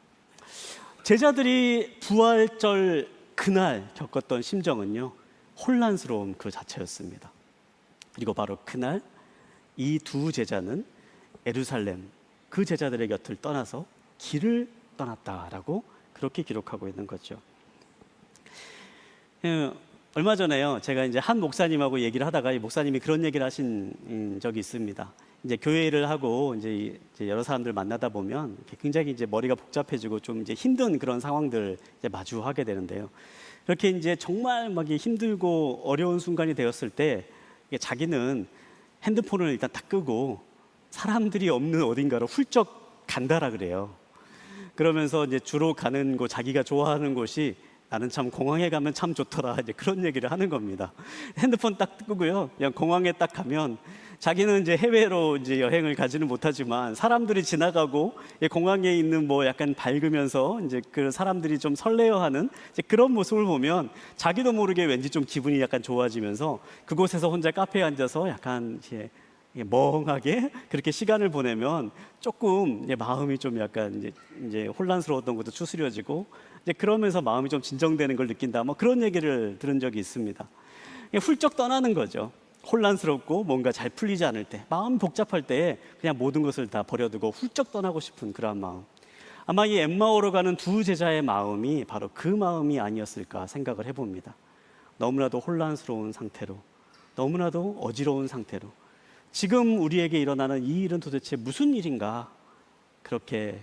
제자들이 부활절 그날 겪었던 심정은요, 혼란스러움 그 자체였습니다. 그리고 바로 그날 이 두 제자는 예루살렘 그 제자들의 곁을 떠나서 길을 떠났다라고 그렇게 기록하고 있는 거죠. 얼마 전에요, 제가 이제 한 목사님하고 얘기를 하다가 이 목사님이 그런 얘기를 하신 적이 있습니다. 이제 교회를 하고 이제 여러 사람들 만나다 보면 굉장히 이제 머리가 복잡해지고 좀 이제 힘든 그런 상황들 이제 마주하게 되는데요. 그렇게 이제 정말 막 힘들고 어려운 순간이 되었을 때 자기는 핸드폰을 일단 딱 끄고 사람들이 없는 어딘가로 훌쩍 간다라 그래요. 그러면서 이제 주로 가는 곳, 자기가 좋아하는 곳이 나는 참 공항에 가면 참 좋더라, 이제 그런 얘기를 하는 겁니다. 핸드폰 딱 끄고요, 그냥 공항에 딱 가면 자기는 이제 해외로 이제 여행을 가지는 못하지만 사람들이 지나가고 공항에 있는 뭐 약간 밝으면서 이제 그 사람들이 좀 설레어하는 이제 그런 모습을 보면 자기도 모르게 왠지 좀 기분이 약간 좋아지면서 그곳에서 혼자 카페에 앉아서 약간 이제 멍하게 그렇게 시간을 보내면 조금 마음이 좀 약간 이제 혼란스러웠던 것도 추스려지고 이제 그러면서 마음이 좀 진정되는 걸 느낀다. 뭐 그런 얘기를 들은 적이 있습니다. 훌쩍 떠나는 거죠. 혼란스럽고 뭔가 잘 풀리지 않을 때, 마음이 복잡할 때 그냥 모든 것을 다 버려두고 훌쩍 떠나고 싶은 그러한 마음. 아마 이 엠마오로 가는 두 제자의 마음이 바로 그 마음이 아니었을까 생각을 해봅니다. 너무나도 혼란스러운 상태로, 너무나도 어지러운 상태로 지금 우리에게 일어나는 이 일은 도대체 무슨 일인가, 그렇게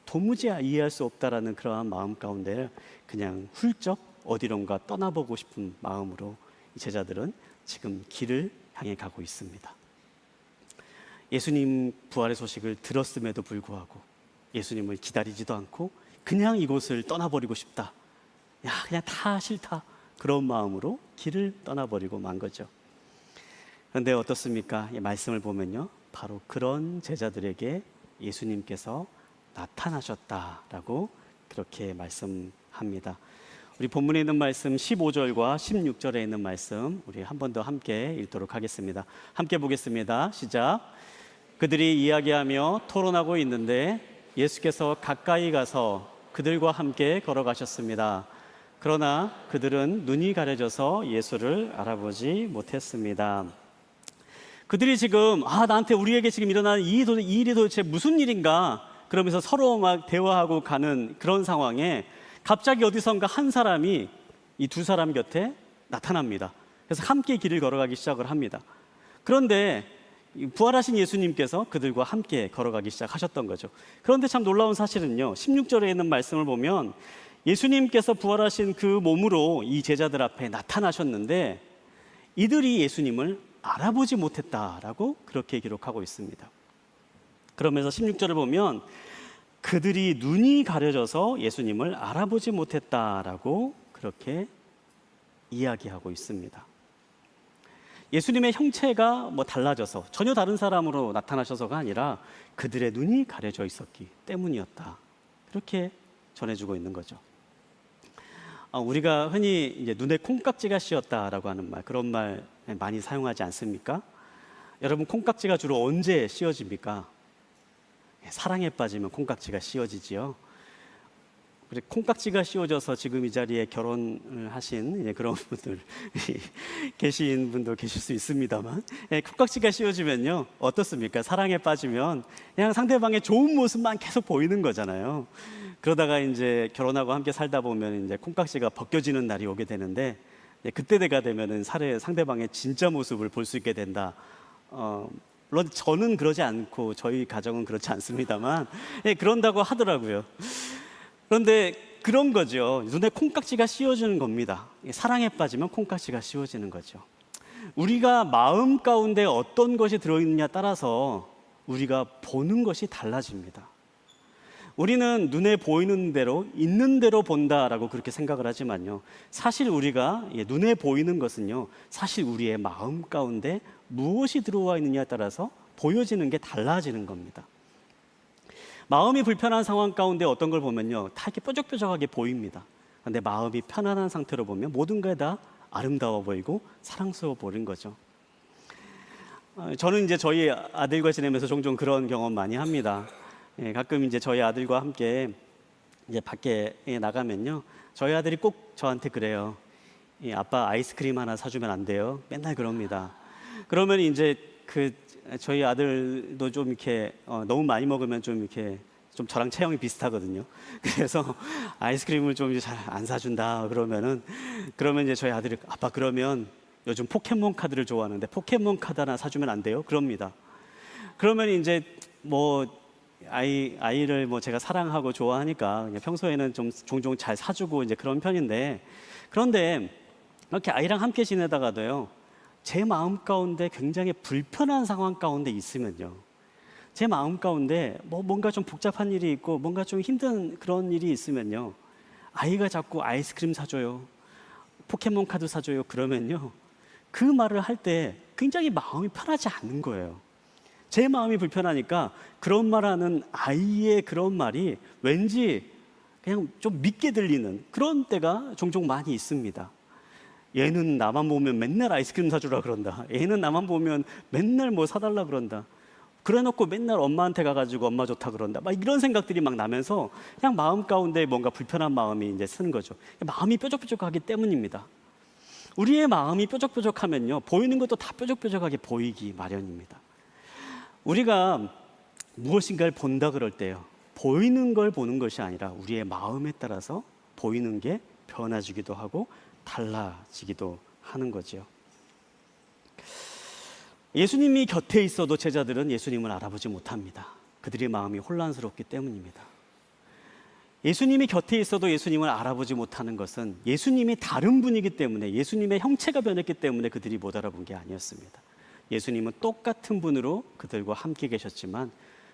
도무지 이해할 수 없다라는 그러한 마음 가운데 그냥 훌쩍 어디론가 떠나보고 싶은 마음으로 이 제자들은 지금 길을 향해 가고 있습니다. 예수님 부활의 소식을 들었음에도 불구하고 예수님을 기다리지도 않고 그냥 이곳을 떠나버리고 싶다, 그냥 다 싫다, 그런 마음으로 길을 떠나버리고 만 거죠. 그런데 어떻습니까? 이 말씀을 보면요, 바로 그런 제자들에게 예수님께서 나타나셨다라고 그렇게 말씀합니다. 우리 본문에 있는 말씀 15절과 16절에 있는 말씀 우리 한 번 더 함께 읽도록 하겠습니다. 함께 보겠습니다. 시작. 그들이 이야기하며 토론하고 있는데 예수께서 가까이 가서 그들과 함께 걸어가셨습니다. 그러나 그들은 눈이 가려져서 예수를 알아보지 못했습니다. 그들이 지금 나한테 우리에게 지금 일어나는 이 일이 도대체 무슨 일인가 그러면서 서로 막 대화하고 가는 그런 상황에 갑자기 어디선가 한 사람이 이 두 사람 곁에 나타납니다. 그래서 함께 길을 걸어가기 시작을 합니다. 그런데 부활하신 예수님께서 그들과 함께 걸어가기 시작하셨던 거죠. 그런데 참 놀라운 사실은요, 16절에 있는 말씀을 보면 예수님께서 부활하신 그 몸으로 이 제자들 앞에 나타나셨는데 이들이 예수님을 알아보지 못했다라고 그렇게 기록하고 있습니다. 그러면서 16절을 보면 그들이 눈이 가려져서 예수님을 알아보지 못했다라고 그렇게 이야기하고 있습니다. 예수님의 형체가 달라져서 전혀 다른 사람으로 나타나셔서가 아니라 그들의 눈이 가려져 있었기 때문이었다, 그렇게 전해주고 있는 거죠. 우리가 흔히 이제 눈에 콩깍지가 씌었다라고 하는 말, 그런 말 많이 사용하지 않습니까? 여러분, 콩깍지가 주로 언제 씌워집니까? 사랑에 빠지면 콩깍지가 씌워지지요. 그래, 콩깍지가 씌워져서 지금 이 자리에 결혼을 하신 그런 분들 계신 분도 계실 수 있습니다만, 콩깍지가 씌워지면요 어떻습니까? 사랑에 빠지면 그냥 상대방의 좋은 모습만 계속 보이는 거잖아요. 그러다가 이제 결혼하고 함께 살다 보면 이제 콩깍지가 벗겨지는 날이 오게 되는데, 그때가 되면은 상대방의 진짜 모습을 볼 수 있게 된다. 물론 저는 그러지 않고 저희 가정은 그렇지 않습니다만, 그런다고 하더라고요. 그런데 그런 거죠. 눈에 콩깍지가 씌워지는 겁니다. 사랑에 빠지면 콩깍지가 씌워지는 거죠. 우리가 마음 가운데 어떤 것이 들어있느냐 따라서 우리가 보는 것이 달라집니다. 우리는 눈에 보이는 대로 있는 대로 본다라고 그렇게 생각을 하지만요. 사실 우리가 눈에 보이는 것은요. 사실 우리의 마음 가운데 무엇이 들어와 있느냐에 따라서 보여지는 게 달라지는 겁니다. 마음이 불편한 상황 가운데 어떤 걸 보면요. 다 이렇게 뾰족뾰족하게 보입니다. 그런데 마음이 편안한 상태로 보면 모든 게 다 아름다워 보이고 사랑스러워 보이는 거죠. 저는 이제 저희 아들과 지내면서 종종 그런 경험 많이 합니다. 가끔 이제 저희 아들과 함께 이제 밖에 나가면요. 저희 아들이 꼭 저한테 그래요. 아빠 아이스크림 하나 사주면 안 돼요? 맨날 그럽니다. 그러면 이제 저희 아들도 좀 이렇게 너무 많이 먹으면 좀 이렇게 좀 저랑 체형이 비슷하거든요. 그래서 아이스크림을 좀 잘 안 사준다 그러면 이제 저희 아들이 아빠 그러면 요즘 포켓몬 카드를 좋아하는데 포켓몬 카드 하나 사주면 안 돼요? 그럽니다. 그러면 이제 뭐 아이를 뭐 제가 사랑하고 좋아하니까 그냥 평소에는 좀 종종 잘 사주고 이제 그런 편인데, 그런데 이렇게 아이랑 함께 지내다가도요, 제 마음 가운데 굉장히 불편한 상황 가운데 있으면요, 제 마음 가운데 뭔가 좀 복잡한 일이 있고 뭔가 좀 힘든 그런 일이 있으면요, 아이가 자꾸 아이스크림 사줘요, 포켓몬 카드 사줘요 그러면요, 그 말을 할 때 굉장히 마음이 편하지 않는 거예요. 제 마음이 불편하니까 그런 말하는 아이의 그런 말이 왠지 그냥 좀 믿게 들리는 그런 때가 종종 많이 있습니다. 얘는 나만 보면 맨날 아이스크림 사주라 그런다. 얘는 나만 보면 맨날 뭐 사달라 그런다. 그래놓고 맨날 엄마한테 가가지고 엄마 좋다 그런다. 막 이런 생각들이 막 나면서 그냥 마음 가운데 뭔가 불편한 마음이 이제 쓰는 거죠. 마음이 뾰족뾰족하기 때문입니다. 우리의 마음이 뾰족뾰족하면요, 보이는 것도 다 뾰족뾰족하게 보이기 마련입니다. 우리가 무엇인가를 본다 그럴 때요, 보이는 걸 보는 것이 아니라 우리의 마음에 따라서 보이는 게 변화지기도 하고 달라지기도 하는 거죠. 예수님이 곁에 있어도 제자들은 예수님을 알아보지 못합니다. 그들의 마음이 혼란스럽기 때문입니다. 예수님이 곁에 있어도 예수님을 알아보지 못하는 것은 예수님이 다른 분이기 때문에, 예수님의 형체가 변했기 때문에 그들이 못 알아본 게 아니었습니다. 예수님은 똑같은 분으로 그들과 함께 계셨지만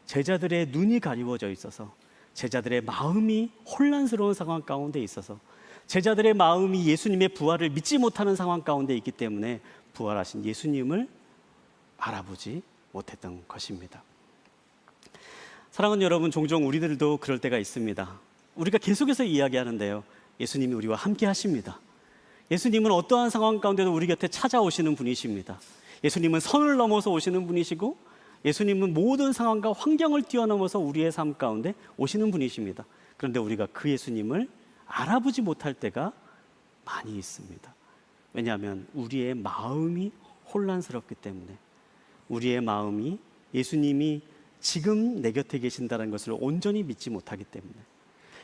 제자들의 눈이 가리워져 있어서, 제자들의 마음이 혼란스러운 상황 가운데 있어서, 제자들의 마음이 예수님의 부활을 믿지 못하는 상황 가운데 있기 때문에 부활하신 예수님을 알아보지 못했던 것입니다. 사랑하는 여러분, 종종 우리들도 그럴 때가 있습니다. 우리가 계속해서 이야기하는데요, 예수님이 우리와 함께 하십니다. 예수님은 어떠한 상황 가운데도 우리 곁에 찾아오시는 분이십니다. 예수님은 선을 넘어서 오시는 분이시고, 예수님은 모든 상황과 환경을 뛰어넘어서 우리의 삶 가운데 오시는 분이십니다. 그런데 우리가 그 예수님을 알아보지 못할 때가 많이 있습니다. 왜냐하면 우리의 마음이 혼란스럽기 때문에, 우리의 마음이 예수님이 지금 내 곁에 계신다는 것을 온전히 믿지 못하기 때문에,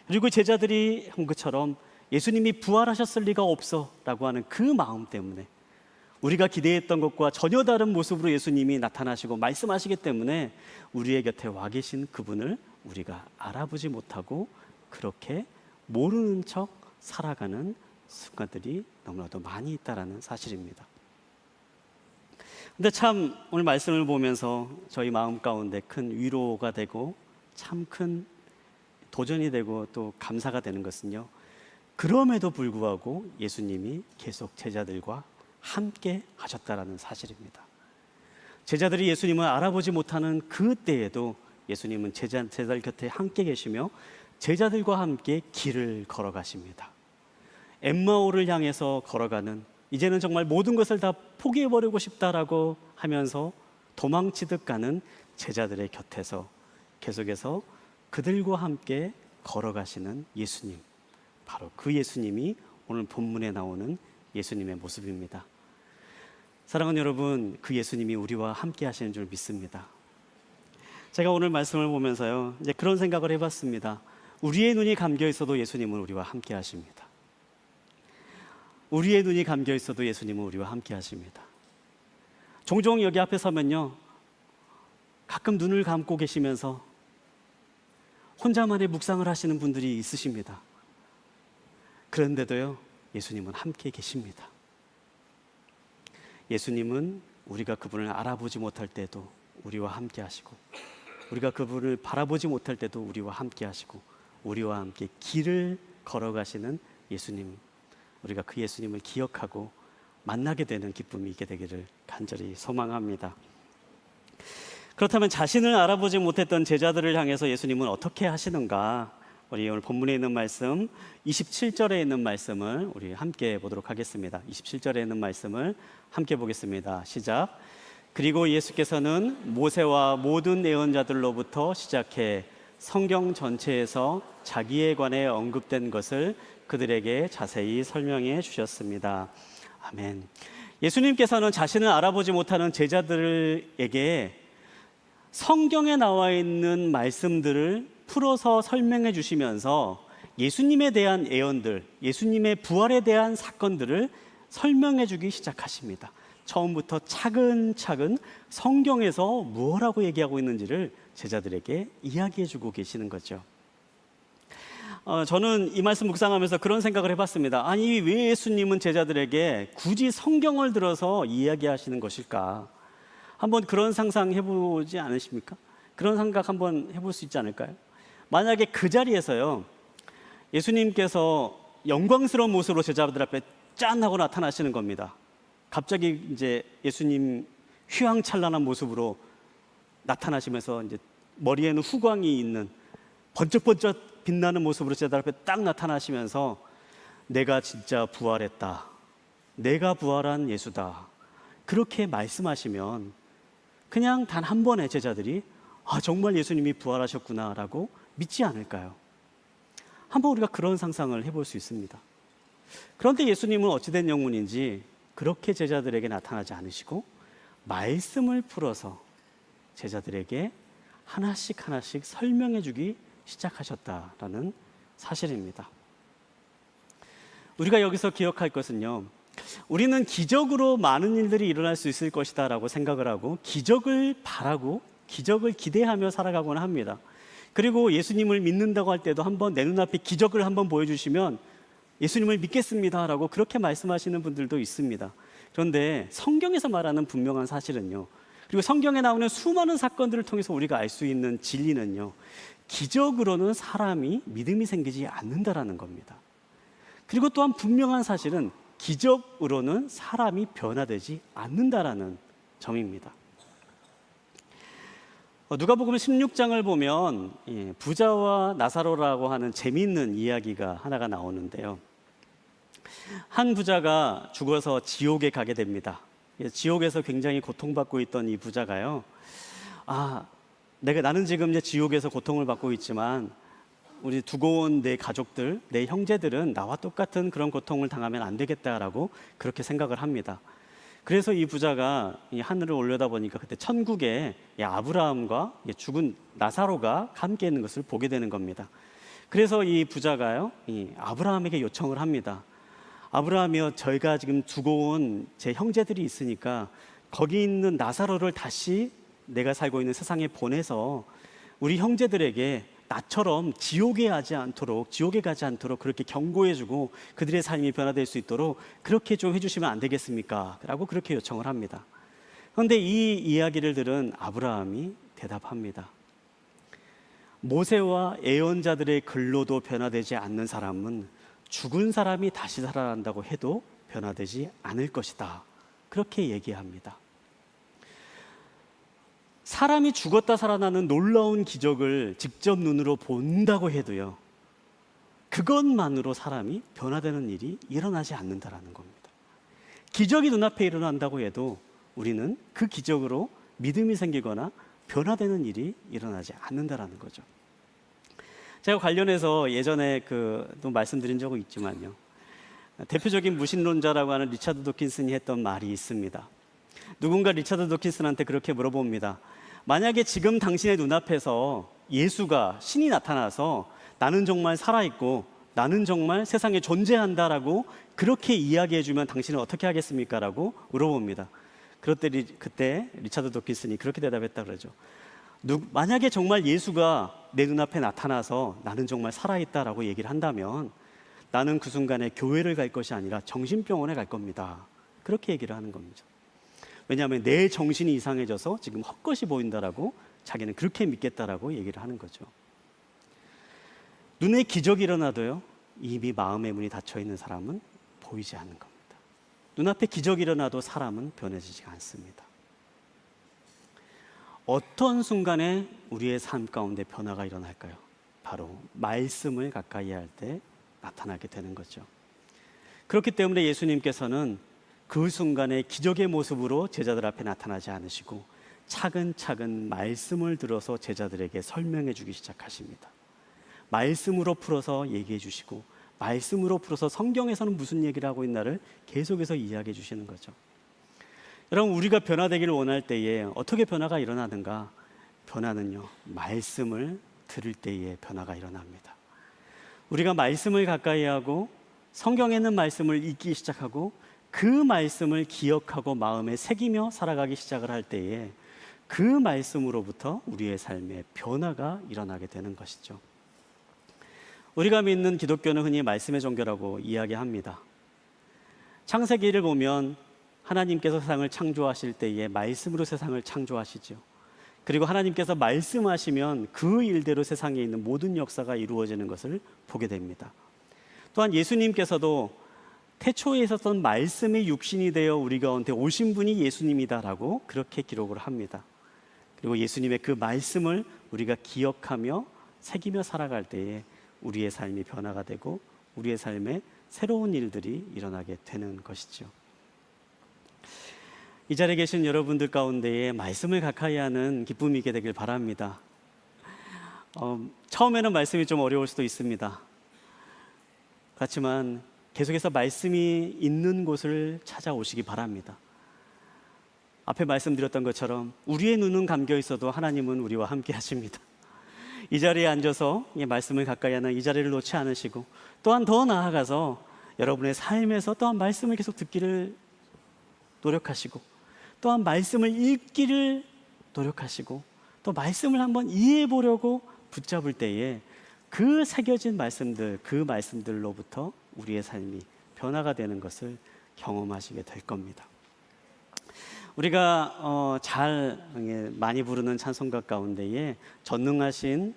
그리고 제자들이 한 것처럼 예수님이 부활하셨을 리가 없어 라고 하는 그 마음 때문에, 우리가 기대했던 것과 전혀 다른 모습으로 예수님이 나타나시고 말씀하시기 때문에 우리의 곁에 와 계신 그분을 우리가 알아보지 못하고 그렇게 모르는 척 살아가는 순간들이 너무나도 많이 있다는 사실입니다. 근데 참 오늘 말씀을 보면서 저희 마음 가운데 큰 위로가 되고 참 큰 도전이 되고 또 감사가 되는 것은요, 그럼에도 불구하고 예수님이 계속 제자들과 함께 하셨다라는 사실입니다. 제자들이 예수님을 알아보지 못하는 그 때에도 예수님은 제자들 곁에 함께 계시며 제자들과 함께 길을 걸어가십니다. 엠마오를 향해서 걸어가는, 이제는 정말 모든 것을 다 포기해버리고 싶다라고 하면서 도망치듯 가는 제자들의 곁에서 계속해서 그들과 함께 걸어가시는 예수님, 바로 그 예수님이 오늘 본문에 나오는 예수님의 모습입니다. 사랑하는 여러분, 그 예수님이 우리와 함께 하시는 줄 믿습니다. 제가 오늘 말씀을 보면서요, 이제 그런 생각을 해봤습니다. 우리의 눈이 감겨 있어도 예수님은 우리와 함께 하십니다. 우리의 눈이 감겨 있어도 예수님은 우리와 함께 하십니다. 종종 여기 앞에 서면요, 가끔 눈을 감고 계시면서 혼자만의 묵상을 하시는 분들이 있으십니다. 그런데도요, 예수님은 함께 계십니다. 예수님은 우리가 그분을 알아보지 못할 때도 우리와 함께 하시고, 우리가 그분을 바라보지 못할 때도 우리와 함께 하시고 우리와 함께 길을 걸어가시는 예수님, 우리가 그 예수님을 기억하고 만나게 되는 기쁨이 있게 되기를 간절히 소망합니다. 그렇다면 자신을 알아보지 못했던 제자들을 향해서 예수님은 어떻게 하시는가? 우리 오늘 본문에 있는 말씀 27절에 있는 말씀을 우리 함께 보도록 하겠습니다. 27절에 있는 말씀을 함께 보겠습니다. 시작. 그리고 예수께서는 모세와 모든 예언자들로부터 시작해 성경 전체에서 자기에 관해 언급된 것을 그들에게 자세히 설명해 주셨습니다. 아멘. 예수님께서는 자신을 알아보지 못하는 제자들에게 성경에 나와 있는 말씀들을 풀어서 설명해 주시면서 예수님에 대한 예언들, 예수님의 부활에 대한 사건들을 설명해 주기 시작하십니다. 처음부터 차근차근 성경에서 무엇라고 얘기하고 있는지를 제자들에게 이야기해 주고 계시는 거죠. 저는 이 말씀 묵상하면서 그런 생각을 해봤습니다. 아니, 왜 예수님은 제자들에게 굳이 성경을 들어서 이야기하시는 것일까? 한번 그런 상상 해보지 않으십니까? 그런 생각 한번 해볼 수 있지 않을까요? 만약에 그 자리에서요, 예수님께서 영광스러운 모습으로 제자들 앞에 짠 하고 나타나시는 겁니다. 갑자기 이제 예수님 휘황찬란한 모습으로 나타나시면서 이제 머리에는 후광이 있는 번쩍번쩍 빛나는 모습으로 제자들 앞에 딱 나타나시면서 내가 진짜 부활했다. 내가 부활한 예수다. 그렇게 말씀하시면 그냥 단 한 번의 제자들이 정말 예수님이 부활하셨구나라고 믿지 않을까요? 한번 우리가 그런 상상을 해볼 수 있습니다. 그런데 예수님은 어찌된 영문인지 그렇게 제자들에게 나타나지 않으시고 말씀을 풀어서 제자들에게 하나씩 하나씩 설명해 주기 시작하셨다라는 사실입니다. 우리가 여기서 기억할 것은요, 우리는 기적으로 많은 일들이 일어날 수 있을 것이다 라고 생각을 하고 기적을 바라고 기적을 기대하며 살아가곤 합니다. 그리고 예수님을 믿는다고 할 때도 한번 내 눈앞에 기적을 한번 보여주시면 예수님을 믿겠습니다 라고 그렇게 말씀하시는 분들도 있습니다. 그런데 성경에서 말하는 분명한 사실은요, 그리고 성경에 나오는 수많은 사건들을 통해서 우리가 알 수 있는 진리는요, 기적으로는 사람이 믿음이 생기지 않는다라는 겁니다. 그리고 또한 분명한 사실은 기적으로는 사람이 변화되지 않는다라는 점입니다. 누가복음 16장을 보면 부자와 나사로라고 하는 재미있는 이야기가 하나가 나오는데요. 한 부자가 죽어서 지옥에 가게 됩니다. 지옥에서 굉장히 고통받고 있던 이 부자가요, 나는 지금 이제 지옥에서 고통을 받고 있지만 우리 두고 온 내 가족들, 내 형제들은 나와 똑같은 그런 고통을 당하면 안 되겠다라고 그렇게 생각을 합니다. 그래서 이 부자가 이 하늘을 올려다보니까 그때 천국에 아브라함과 죽은 나사로가 함께 있는 것을 보게 되는 겁니다. 그래서 이 부자가요, 이 아브라함에게 요청을 합니다. 아브라함이여, 저희가 지금 두고 온 제 형제들이 있으니까 거기 있는 나사로를 다시 내가 살고 있는 세상에 보내서 우리 형제들에게 나처럼 지옥에 가지 않도록 그렇게 경고해주고 그들의 삶이 변화될 수 있도록 그렇게 좀 해주시면 안 되겠습니까? 라고 그렇게 요청을 합니다. 그런데 이 이야기를 들은 아브라함이 대답합니다. 모세와 예언자들의 글로도 변화되지 않는 사람은 죽은 사람이 다시 살아난다고 해도 변화되지 않을 것이다. 그렇게 얘기합니다. 사람이 죽었다 살아나는 놀라운 기적을 직접 눈으로 본다고 해도요, 그것만으로 사람이 변화되는 일이 일어나지 않는다라는 겁니다. 기적이 눈앞에 일어난다고 해도 우리는 그 기적으로 믿음이 생기거나 변화되는 일이 일어나지 않는다라는 거죠. 제가 관련해서 예전에 또 말씀드린 적은 있지만요, 대표적인 무신론자라고 하는 리차드 도킨슨이 했던 말이 있습니다. 누군가 리차드 도킨슨한테 그렇게 물어봅니다. 만약에 지금 당신의 눈앞에서 예수가 신이 나타나서 나는 정말 살아있고 나는 정말 세상에 존재한다라고 그렇게 이야기해주면 당신은 어떻게 하겠습니까? 라고 물어봅니다. 그때 리차드 도킨슨이 그렇게 대답했다 그러죠. 만약에 정말 예수가 내 눈앞에 나타나서 나는 정말 살아있다라고 얘기를 한다면 나는 그 순간에 교회를 갈 것이 아니라 정신병원에 갈 겁니다. 그렇게 얘기를 하는 겁니다. 왜냐하면 내 정신이 이상해져서 지금 헛것이 보인다라고 자기는 그렇게 믿겠다라고 얘기를 하는 거죠. 눈에 기적이 일어나도요, 이미 마음의 문이 닫혀 있는 사람은 보이지 않는 겁니다. 눈앞에 기적이 일어나도 사람은 변해지지가 않습니다. 어떤 순간에 우리의 삶 가운데 변화가 일어날까요? 바로 말씀을 가까이 할 때 나타나게 되는 거죠. 그렇기 때문에 예수님께서는 그 순간에 기적의 모습으로 제자들 앞에 나타나지 않으시고 차근차근 말씀을 들어서 제자들에게 설명해 주기 시작하십니다. 말씀으로 풀어서 얘기해 주시고 말씀으로 풀어서 성경에서는 무슨 얘기를 하고 있나를 계속해서 이야기해 주시는 거죠. 여러분, 우리가 변화되기를 원할 때에 어떻게 변화가 일어나는가? 변화는요, 말씀을 들을 때에 변화가 일어납니다. 우리가 말씀을 가까이 하고 성경에 있는 말씀을 읽기 시작하고 그 말씀을 기억하고 마음에 새기며 살아가기 시작을 할 때에 그 말씀으로부터 우리의 삶에 변화가 일어나게 되는 것이죠. 우리가 믿는 기독교는 흔히 말씀의 종교라고 이야기합니다. 창세기를 보면 하나님께서 세상을 창조하실 때에 말씀으로 세상을 창조하시죠. 그리고 하나님께서 말씀하시면 그 일대로 세상에 있는 모든 역사가 이루어지는 것을 보게 됩니다. 또한 예수님께서도 태초에 있었던 말씀이 육신이 되어 우리 가운데 오신 분이 예수님이다라고 그렇게 기록을 합니다. 그리고 예수님의 그 말씀을 우리가 기억하며 새기며 살아갈 때에 우리의 삶이 변화가 되고 우리의 삶에 새로운 일들이 일어나게 되는 것이죠. 이 자리에 계신 여러분들 가운데에 말씀을 가까이 하는 기쁨이 있게 되길 바랍니다. 처음에는 말씀이 좀 어려울 수도 있습니다. 그렇지만 계속해서 말씀이 있는 곳을 찾아오시기 바랍니다. 앞에 말씀드렸던 것처럼 우리의 눈은 감겨 있어도 하나님은 우리와 함께 하십니다. 이 자리에 앉아서 이 말씀을 가까이 하는 이 자리를 놓지 않으시고 또한 더 나아가서 여러분의 삶에서 또한 말씀을 계속 듣기를 노력하시고 또한 말씀을 읽기를 노력하시고 또 말씀을 한번 이해해 보려고 붙잡을 때에 그 새겨진 말씀들, 그 말씀들로부터 우리의 삶이 변화가 되는 것을 경험하시게 될 겁니다. 우리가 잘 많이 부르는 찬송가 가운데에 전능하신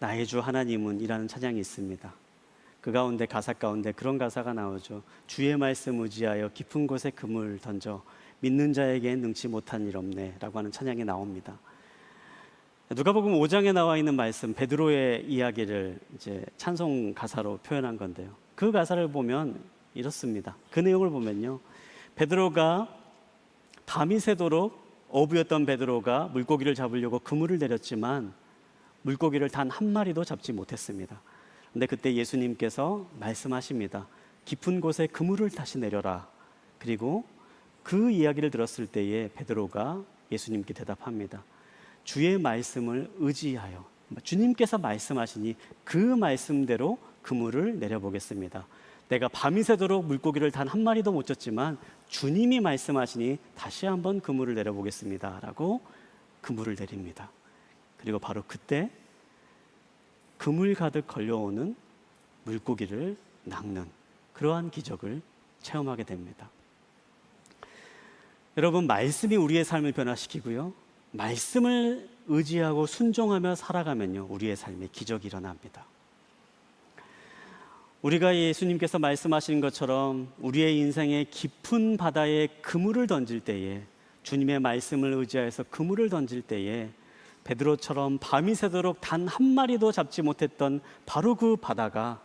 나의 주 하나님은 이라는 찬양이 있습니다. 그 가운데 가사 가운데 그런 가사가 나오죠. 주의 말씀 의지하여 깊은 곳에 그물 던져 믿는 자에겐 능치 못한 일 없네 라고 하는 찬양이 나옵니다. 누가복음 5장에 나와 있는 말씀, 베드로의 이야기를 이제 찬송 가사로 표현한 건데요. 그 가사를 보면 이렇습니다. 그 내용을 보면요, 베드로가 밤이 새도록 어부였던 베드로가 물고기를 잡으려고 그물을 내렸지만 물고기를 단 한 마리도 잡지 못했습니다. 근데 그때 예수님께서 말씀하십니다. 깊은 곳에 그물을 다시 내려라. 그리고 그 이야기를 들었을 때에 베드로가 예수님께 대답합니다. 주의 말씀을 의지하여, 주님께서 말씀하시니 그 말씀대로 그물을 내려보겠습니다. 내가 밤이 새도록 물고기를 단 한 마리도 못 줬지만 주님이 말씀하시니 다시 한번 그물을 내려보겠습니다 라고 그물을 내립니다. 그리고 바로 그때 그물 가득 걸려오는 물고기를 낚는 그러한 기적을 체험하게 됩니다. 여러분, 말씀이 우리의 삶을 변화시키고요, 말씀을 의지하고 순종하며 살아가면요, 우리의 삶에 기적이 일어납니다. 우리가 예수님께서 말씀하신 것처럼 우리의 인생의 깊은 바다에 그물을 던질 때에, 주님의 말씀을 의지해서 그물을 던질 때에 베드로처럼 밤이 새도록 단 한 마리도 잡지 못했던 바로 그 바다가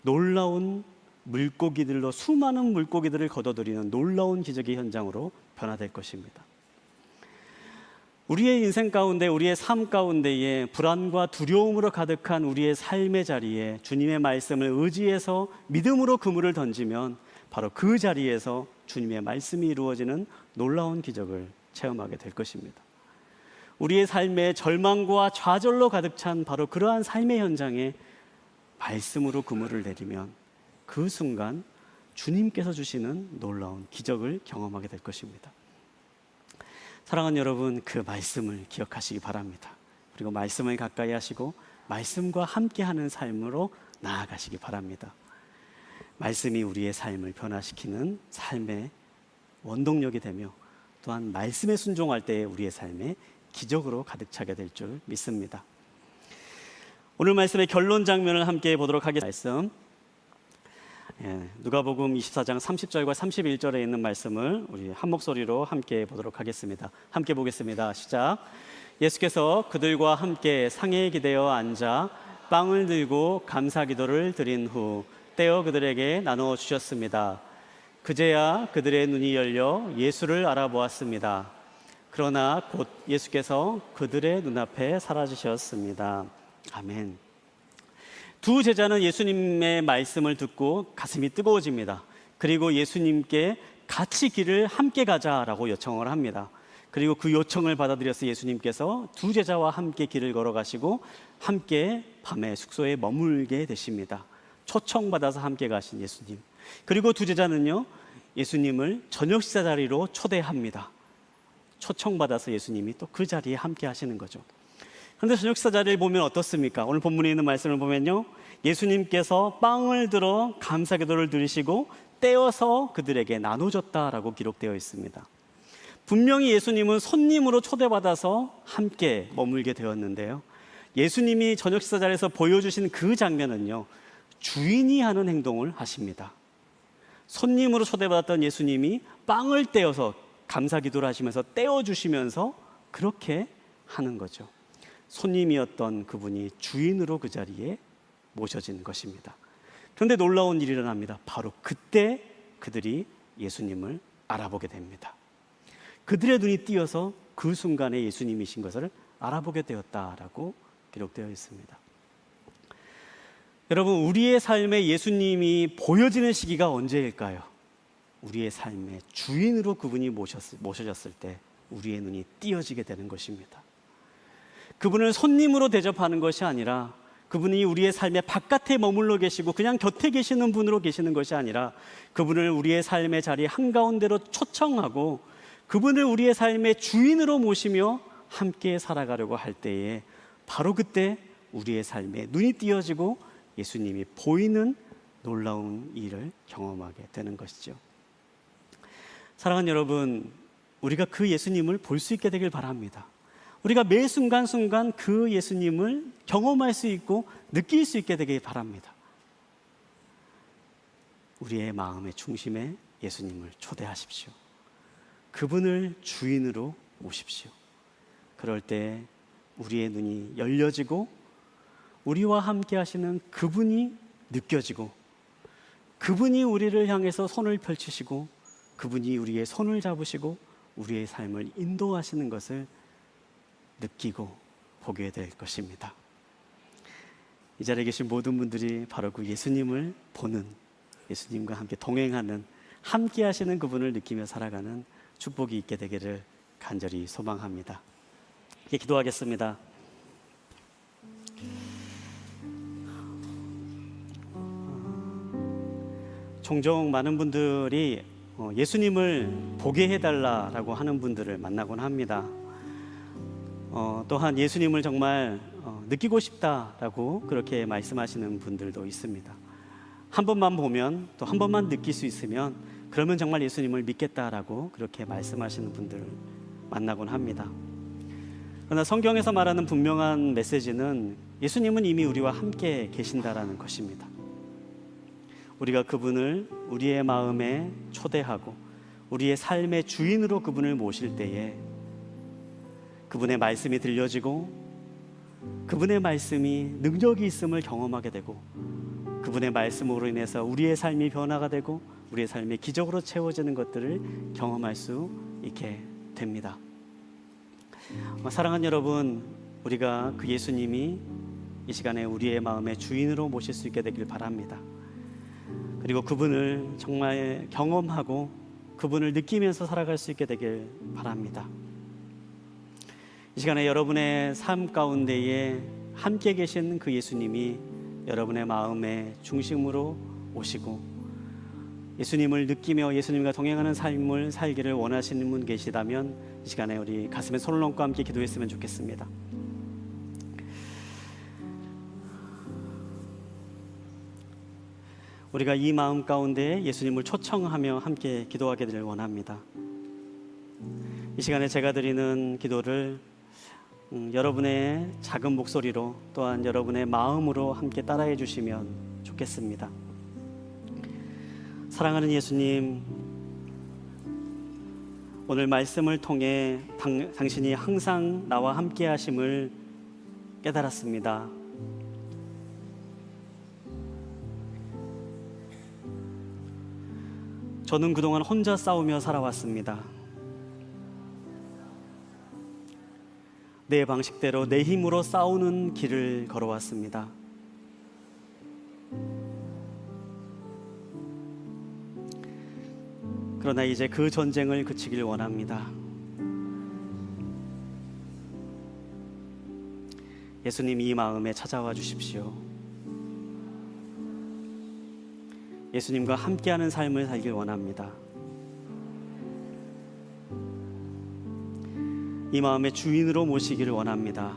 놀라운 물고기들로, 수많은 물고기들을 거둬들이는 놀라운 기적의 현장으로 변화될 것입니다. 우리의 인생 가운데, 우리의 삶 가운데에 불안과 두려움으로 가득한 우리의 삶의 자리에 주님의 말씀을 의지해서 믿음으로 그물을 던지면 바로 그 자리에서 주님의 말씀이 이루어지는 놀라운 기적을 체험하게 될 것입니다. 우리의 삶에 절망과 좌절로 가득 찬 바로 그러한 삶의 현장에 말씀으로 그물을 내리면 그 순간 주님께서 주시는 놀라운 기적을 경험하게 될 것입니다. 사랑하는 여러분, 그 말씀을 기억하시기 바랍니다. 그리고 말씀을 가까이 하시고 말씀과 함께하는 삶으로 나아가시기 바랍니다. 말씀이 우리의 삶을 변화시키는 삶의 원동력이 되며 또한 말씀에 순종할 때에 우리의 삶에 기적으로 가득 차게 될 줄 믿습니다. 오늘 말씀의 결론 장면을 함께 보도록 하겠습니다. 말씀 누가복음 24장 30절과 31절에 있는 말씀을 우리 한 목소리로 함께 보도록 하겠습니다. 함께 보겠습니다. 시작. 예수께서 그들과 함께 상에 기대어 앉아 빵을 들고 감사 기도를 드린 후 떼어 그들에게 나누어 주셨습니다. 그제야 그들의 눈이 열려 예수를 알아보았습니다. 그러나 곧 예수께서 그들의 눈앞에 사라지셨습니다. 아멘. 두 제자는 예수님의 말씀을 듣고 가슴이 뜨거워집니다. 그리고 예수님께 같이 길을 함께 가자라고 요청을 합니다. 그리고 그 요청을 받아들여서 예수님께서 두 제자와 함께 길을 걸어가시고 함께 밤에 숙소에 머물게 되십니다. 초청받아서 함께 가신 예수님. 그리고 두 제자는요, 예수님을 저녁 식사 자리로 초대합니다. 초청받아서 예수님이 또 그 자리에 함께 하시는 거죠. 그런데 저녁 식사 자리를 보면 어떻습니까? 오늘 본문에 있는 말씀을 보면요, 예수님께서 빵을 들어 감사 기도를 드리시고 떼어서 그들에게 나눠줬다라고 기록되어 있습니다. 분명히 예수님은 손님으로 초대받아서 함께 머물게 되었는데요, 예수님이 저녁 식사 자리에서 보여주신 그 장면은요, 주인이 하는 행동을 하십니다. 손님으로 초대받았던 예수님이 빵을 떼어서 감사 기도를 하시면서 떼어주시면서 그렇게 하는 거죠. 손님이었던 그분이 주인으로 그 자리에 모셔진 것입니다. 그런데 놀라운 일이 일어납니다. 바로 그때 그들이 예수님을 알아보게 됩니다. 그들의 눈이 띄어서 그 순간에 예수님이신 것을 알아보게 되었다라고 기록되어 있습니다. 여러분, 우리의 삶에 예수님이 보여지는 시기가 언제일까요? 우리의 삶의 주인으로 그분이 모셔졌을 때 우리의 눈이 띄어지게 되는 것입니다. 그분을 손님으로 대접하는 것이 아니라, 그분이 우리의 삶의 바깥에 머물러 계시고 그냥 곁에 계시는 분으로 계시는 것이 아니라, 그분을 우리의 삶의 자리 한가운데로 초청하고 그분을 우리의 삶의 주인으로 모시며 함께 살아가려고 할 때에 바로 그때 우리의 삶에 눈이 띄어지고 예수님이 보이는 놀라운 일을 경험하게 되는 것이죠. 사랑하는 여러분, 우리가 그 예수님을 볼 수 있게 되길 바랍니다. 우리가 매 순간순간 그 예수님을 경험할 수 있고 느낄 수 있게 되길 바랍니다. 우리의 마음의 중심에 예수님을 초대하십시오. 그분을 주인으로 모십시오. 그럴 때 우리의 눈이 열려지고 우리와 함께 하시는 그분이 느껴지고, 그분이 우리를 향해서 손을 펼치시고 그분이 우리의 손을 잡으시고 우리의 삶을 인도하시는 것을 느끼고 보게 될 것입니다. 이 자리에 계신 모든 분들이 바로 그 예수님을 보는, 예수님과 함께 동행하는, 함께 하시는 그분을 느끼며 살아가는 축복이 있게 되기를 간절히 소망합니다. 이렇게 기도하겠습니다. 종종 많은 분들이 예수님을 보게 해달라고 하는 분들을 만나곤 합니다. 또한 예수님을 정말 느끼고 싶다라고 그렇게 말씀하시는 분들도 있습니다. 한 번만 보면, 또 한 번만 느낄 수 있으면 그러면 정말 예수님을 믿겠다라고 그렇게 말씀하시는 분들을 만나곤 합니다. 그러나 성경에서 말하는 분명한 메시지는 예수님은 이미 우리와 함께 계신다라는 것입니다. 우리가 그분을 우리의 마음에 초대하고 우리의 삶의 주인으로 그분을 모실 때에 그분의 말씀이 들려지고 그분의 말씀이 능력이 있음을 경험하게 되고, 그분의 말씀으로 인해서 우리의 삶이 변화가 되고 우리의 삶이 기적으로 채워지는 것들을 경험할 수 있게 됩니다. 사랑하는 여러분, 우리가 그 예수님이 이 시간에 우리의 마음의 주인으로 모실 수 있게 되길 바랍니다. 그리고 그분을 정말 경험하고 그분을 느끼면서 살아갈 수 있게 되길 바랍니다. 이 시간에 여러분의 삶 가운데에 함께 계신 그 예수님이 여러분의 마음의 중심으로 오시고 예수님을 느끼며 예수님과 동행하는 삶을 살기를 원하시는 분 계시다면 이 시간에 우리 가슴에 손을 얹고 함께 기도했으면 좋겠습니다. 우리가 이 마음 가운데 예수님을 초청하며 함께 기도하게 되길 원합니다. 이 시간에 제가 드리는 기도를 여러분의 작은 목소리로 또한 여러분의 마음으로 함께 따라해 주시면 좋겠습니다. 사랑하는 예수님, 오늘 말씀을 통해 당신이 항상 나와 함께 하심을 깨달았습니다. 저는 그동안 혼자 싸우며 살아왔습니다. 내 방식대로 내 힘으로 싸우는 길을 걸어왔습니다. 그러나 이제 그 전쟁을 그치길 원합니다. 예수님, 이 마음에 찾아와 주십시오. 예수님과 함께하는 삶을 살길 원합니다. 이 마음의 주인으로 모시기를 원합니다.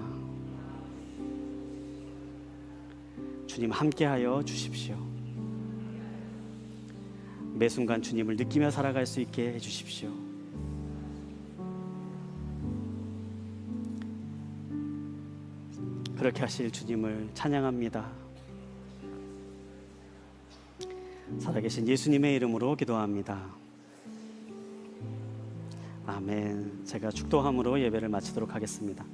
주님, 함께하여 주십시오. 매 순간 주님을 느끼며 살아갈 수 있게 해주십시오. 그렇게 하실 주님을 찬양합니다. 살아계신 예수님의 이름으로 기도합니다. 아멘. 제가 축도함으로 예배를 마치도록 하겠습니다.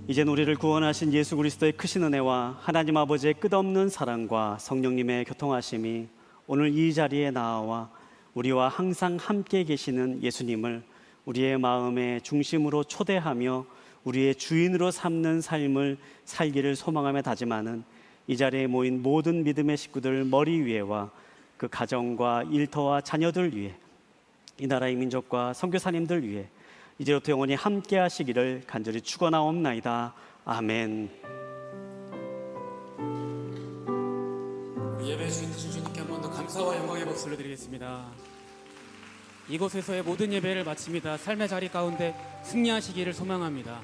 이젠 우리를 구원하신 예수 그리스도의 크신 은혜와 하나님 아버지의 끝없는 사랑과 성령님의 교통하심이 오늘 이 자리에 나와 우리와 항상 함께 계시는 예수님을 우리의 마음의 중심으로 초대하며 우리의 주인으로 삼는 삶을 살기를 소망하며 다짐하는 이 자리에 모인 모든 믿음의 식구들 머리 위에와 그 가정과 일터와 자녀들 위에, 이 나라의 민족과 선교사님들 위해 이제부터 영원히 함께 하시기를 간절히 축원하옵나이다. 아멘. 예배 주신 주님께 한 번 더 감사와 영광의 박수를 드리겠습니다. 이곳에서의 모든 예배를 마칩니다. 삶의 자리 가운데 승리하시기를 소망합니다.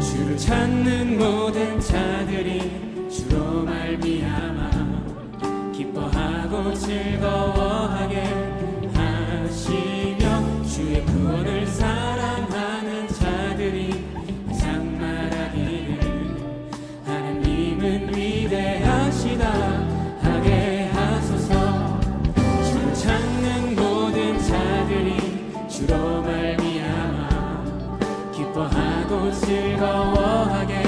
주를 찾는 모든 자들이 주로 말미암아 기뻐하고 즐거워하게 하시며 주의 구원을 사랑하는 자들이 항상 말하기를 하나님은 위대하시다 하게 하소서. 주를 찾는 모든 자들이 주로 말미암아 기뻐하고 즐거워하게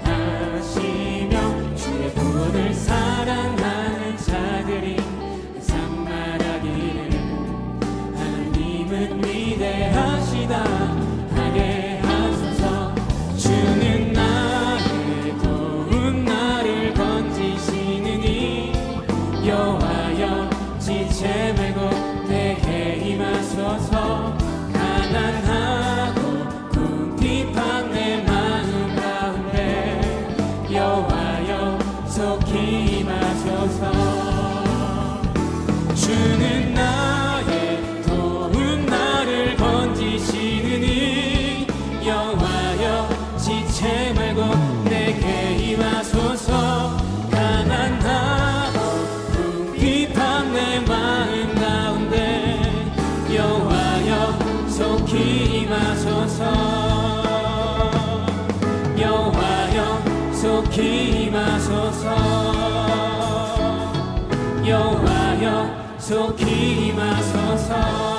하시며 주의 구원을 사랑하는 자들이 항상 말하기를 하나님은 위대하시다 하게 하소서. 주는 나를 도운 나를 건지시느니 여호와여 지체 말고 내게 임하소서. 가난하고 궁핍한 내 마음 가운데 여호와여 속히 임하소서. 주는 나의 도운 나를 건지시느니 여호와여 지체 말고 내게 임하소서. 가난하고 궁핍한 내 마음 가운데 여호와여 속히 임하소서. 여호와여 속히 임하소서. 여호와여 속히 임하소서.